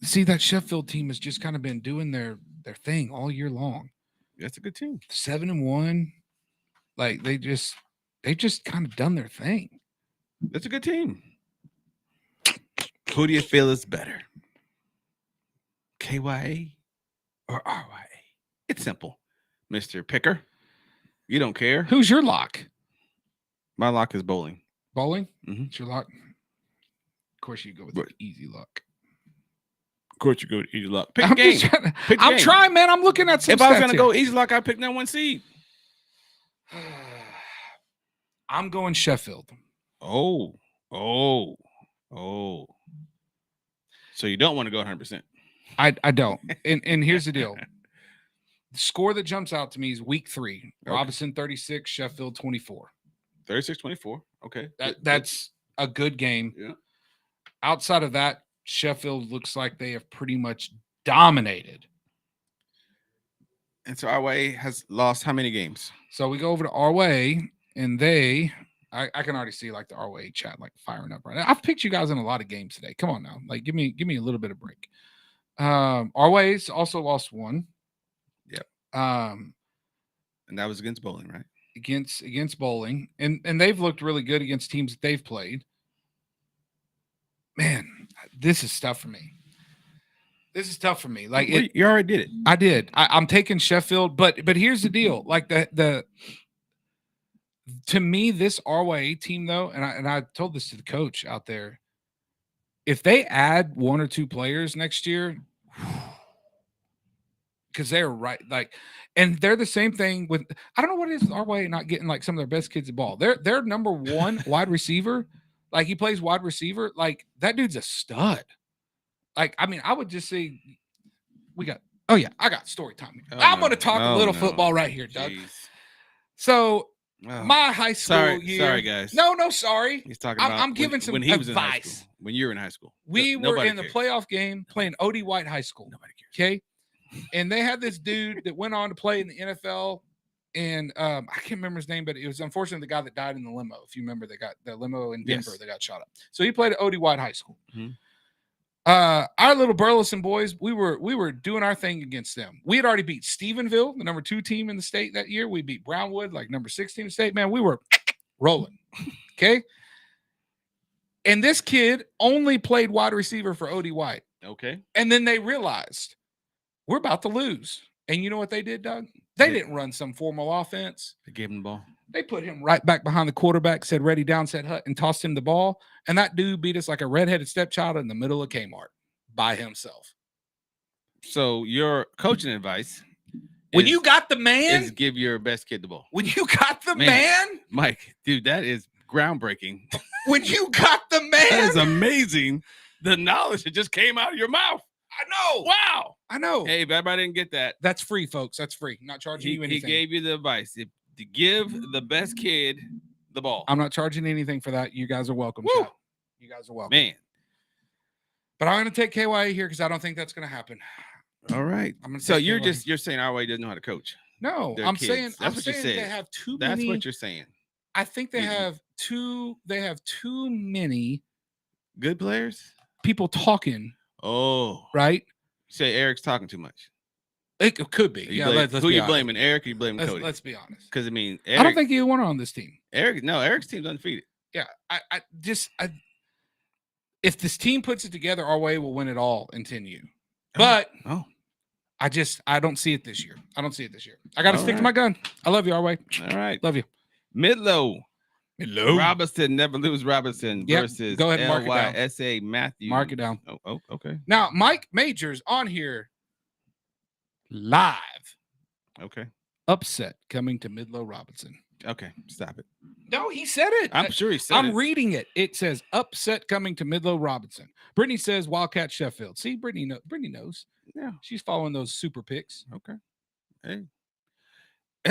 see, that Sheffield team has just kind of been doing their thing all year long. That's a good team. 7-1. Like they just kind of done their thing. That's a good team. Who do you feel is better? KYA or RYA? It's simple, Mr. Picker. You don't care. Who's your lock? My lock is bowling. Bowling? Mm-hmm. It's your lock. Of course, you go with the easy lock. Of course, you go to easy lock. Pick a game. I'm trying, man. I'm looking at some. If I was going to go easy lock, I'd pick #1 seed. I'm going Sheffield. Oh. So you don't want to go 100%. I don't. And here's the deal. The score that jumps out to me is week 3. Okay. Robinson 36, Sheffield 24. 36-24. Okay. That's a good game. Yeah. Outside of that, Sheffield looks like they have pretty much dominated. And so our way has lost how many games? So we go over to our way, and I can already see like the our way chat like firing up right now. I've picked you guys in a lot of games today. Come on now, like give me a little bit of break. Our ways also lost 1. Yep. And that was against bowling, right? Against bowling, and they've looked really good against teams that they've played. Man, this is tough for me. Like you already did it. I did. I'm taking Sheffield, but here's the deal. Like the to me, this RYA team though, and I told this to the coach out there. If they add 1 or 2 players next year, because they're right, like, and they're the same thing with. I don't know what it is with RYA not getting like some of their best kids the ball. Their #1 wide receiver, like he plays wide receiver, like that dude's a stud. Like, I mean, I would just say I got story time. I'm going to talk a little football right here, Doug. Jeez. So my high school year. Sorry, guys. No, sorry. He's talking about I'm giving some when he was in high advice. school, when you were in high school. We were in the playoff game playing O.D. White High School. Nobody cares. Okay. And they had this dude that went on to play in the NFL. And I can't remember his name, but it was unfortunately the guy that died in the limo. If you remember, they got the limo in Denver that got shot up. So he played at O.D. White High School. Mm-hmm. Our little Burleson boys, we were doing our thing against them. We had already beat Stephenville, the #2 team in the state that year. We beat Brownwood, like #6 team in the state. Man, we were rolling. Okay. And this kid only played wide receiver for O.D. White. Okay. And then they realized we're about to lose. And you know what they did, Doug? They didn't run some formal offense. They gave him the ball. They put him right back behind the quarterback, said ready, down, set, hut, and tossed him the ball. And that dude beat us like a redheaded stepchild in the middle of Kmart by himself. So your coaching advice, when you got the man, is give your best kid the ball. When you got the man, Mike, dude, that is groundbreaking. When you got the man, that is amazing. The knowledge that just came out of your mouth. I know. Wow. I know. Hey, if everybody didn't get that. That's free, folks. That's free. I'm not charging you anything. He gave you the advice to give the best kid the ball. I'm not charging anything for that. You guys are welcome. Chat. You guys are welcome. Man. But I'm going to take KYA here because I don't think that's going to happen. All right. So you're saying our way doesn't know how to coach. No, I'm kids. saying that's what you said. They have too many. That's what you're saying. I think they have too many good players. People talking. Oh, right. You say Eric's talking too much. It could be. Let's who you blaming, Eric? Or you blaming Cody? Let's be honest. Because I mean, I don't think either one are on this team. Eric's team's undefeated. Yeah, I if this team puts it together, our way will win it all in 10U. But I don't see it this year. I got to stick to my gun. I love you, our way. All right, love you. Midlow. Robinson, never lose Robinson versus go ahead and mark it down. LYSA Matthews. Mark it down. Oh, okay. Now, Mike Majors on here live. Okay. Upset coming to Midlow Robinson. Okay, stop it. No, he said it. I'm sure he said it. I'm reading it. It says upset coming to Midlow Robinson. Brittany says Wildcat Sheffield. See, Brittany knows. Yeah. She's following those super picks. Okay. Hey.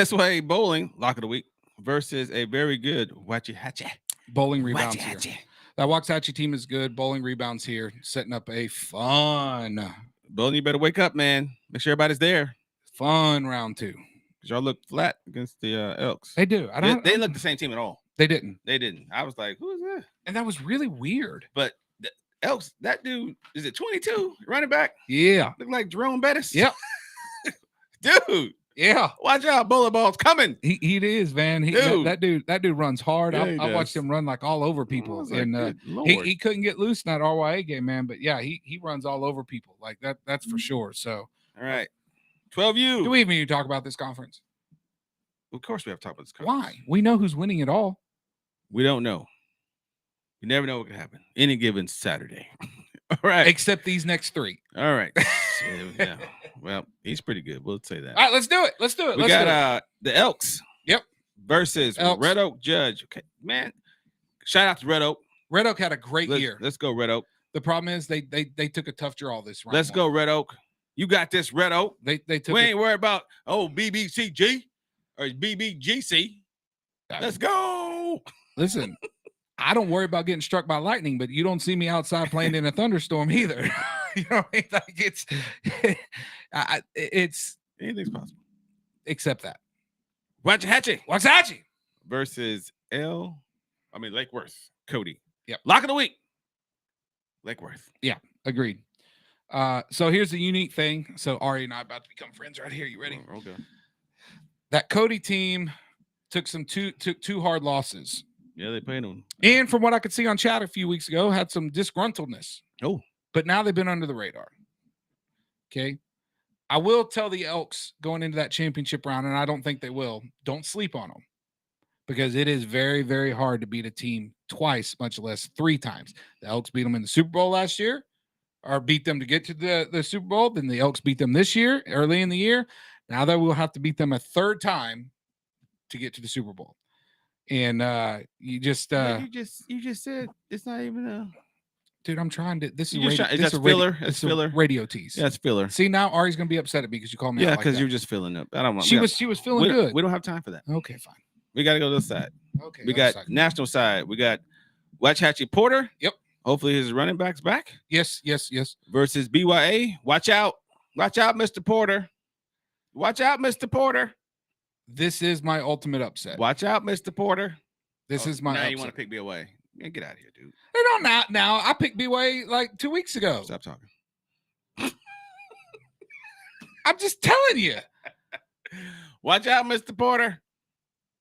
SYA Bowling, lock of the week, versus a very good Waxahachie bowling rebounds here. That Waxahachie team is good. Bowling Rebounds here, setting up a fun Bowling, you better wake up, man. Make sure everybody's there. round 2. Because y'all look flat against the Elks. They do. They didn't look the same team at all. They didn't. They didn't. I was like, who is that? And that was really weird. But the Elks, that dude, is it 22? Running back? Yeah. Look like Jerome Bettis. Yep. Dude. Yeah. Watch out. Bowling ball's coming. He is, man. That dude runs hard. Yeah, I watched him run like all over people. Like, And he couldn't get loose in that RYA game, man. But yeah, he runs all over people. Like that's for sure. So all right. 12U. do we even need to talk about this conference? Of course we have to talk about this conference. Why? We know who's winning it all. We don't know. You never know what can happen any given Saturday. All right. Except these next 3. All right. Yeah. Well, he's pretty good. We'll say that. All right, let's do it. We got the Elks. Yep. Versus Elks. Red Oak Judge. Okay, man. Shout out to Red Oak. Red Oak had a great year. Let's go, Red Oak. The problem is they took a tough draw this round. Let's go, Red Oak. You got this, Red Oak. They took. We ain't worried about BBCG or BBGC. Let's go. Listen, I don't worry about getting struck by lightning, but you don't see me outside playing in a thunderstorm either. You know what I mean? Like it's anything's possible except that. Waxahachie versus Lake Worth. Cody. Yep. Lock of the week. Lake Worth. Yeah, agreed. So here's the unique thing. So Ari and I are about to become friends right here. You ready? Oh, okay. That Cody team took two hard losses. Yeah, they played them. And from what I could see on chat a few weeks ago, had some disgruntledness. Oh. But now they've been under the radar. Okay. I will tell the Elks going into that championship round, and I don't think they will, don't sleep on them. Because it is very, very hard to beat a team twice, much less 3 times. The Elks beat them in the Super Bowl last year, or beat them to get to the Super Bowl. Then the Elks beat them this year, early in the year. Now they will have to beat them a 3rd time to get to the Super Bowl. And you just said it's not even a dude. I'm trying to. This is filler. It's filler. Radio tease. Yeah, it's filler. See, now Ari's gonna be upset at me because you called me. Yeah, because like you're just filling up. I don't want. She was feeling good. We don't have time for that. Okay, fine. We got to go to this side. Okay. We got national side. We got Waxahachie Porter. Yep. Hopefully his running back's back. Yes. Versus BYA. Watch out, Mr. Porter. Watch out, Mr. Porter. This is my ultimate upset. Watch out, Mr. Porter. This is my. Now upset. you want to pick BYA? Man, get out of here, dude. No, now I picked BYA like 2 weeks ago. Stop talking. I'm just telling you. Watch out, Mr. Porter.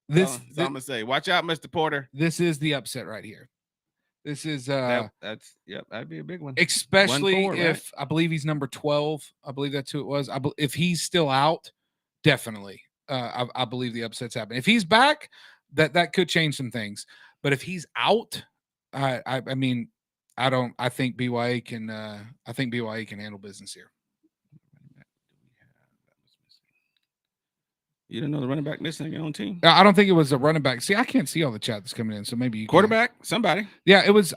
That's all I'm gonna say. Watch out, Mr. Porter. This is the upset right here. This is that'd be a big one. Especially 1-4, if right? I believe he's number 12. I believe that's who it was. If he's still out, definitely. I believe the upsets happen. If he's back, that could change some things. But if he's out, I think BYA can. I think BYA can handle business here. You didn't know the running back missing on your own team? I don't think it was a running back. See, I can't see all the chat that's coming in, so maybe you quarterback, somebody. Yeah, it was.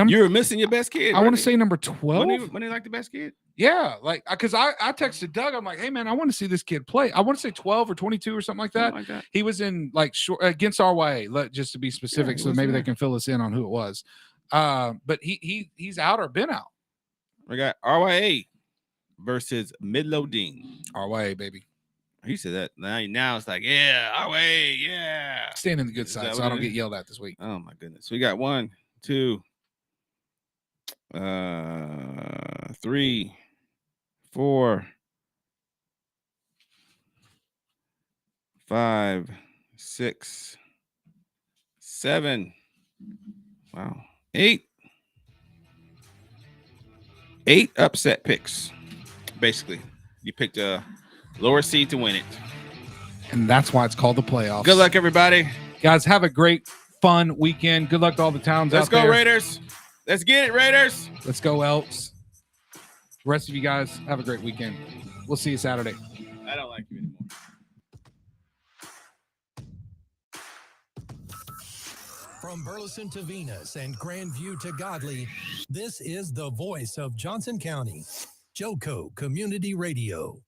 You were missing your best kid. I want to say number 12. When he like the best kid? Yeah, like because I texted Doug. I'm like, hey man, I want to see this kid play. I want to say 12 or 22 or something like that. He was in like short against RYA, just to be specific, so maybe they can fill us in on who it was. But he's out or been out. We got RYA versus Midlothian. RYA, baby. He said that. Now it's like, yeah, RYA, yeah. Stand in the good side so I don't get yelled at this week. Oh my goodness. We got 1, 2, 3, 4, 5, 6, 7. Wow. 8 upset picks. Basically, you picked a lower seed to win it. And that's why it's called the playoffs. Good luck, everybody. Guys, have a great, fun weekend. Good luck to all the towns out there. Let's go, Raiders. Let's get it, Raiders. Let's go, Elks. The rest of you guys, have a great weekend. We'll see you Saturday. I don't like you anymore. From Burleson to Venus and Grandview to Godley, this is the voice of Johnson County, Joco Community Radio.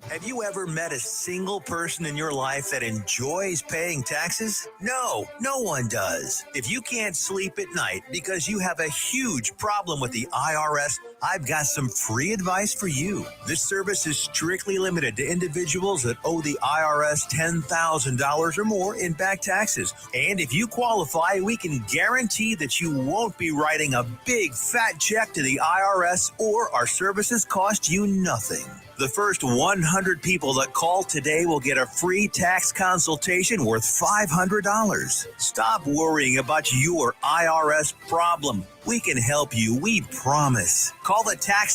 Have you ever met a single person in your life that enjoys paying taxes? No, no one does. If you can't sleep at night because you have a huge problem with the IRS, I've got some free advice for you. This service is strictly limited to individuals that owe the IRS $10,000 or more in back taxes. And if you qualify, we can guarantee that you won't be writing a big fat check to the IRS, or our services cost you nothing. The first 100 people that call today will get a free tax consultation worth $500. Stop worrying about your IRS problem. We can help you, we promise. Call the tax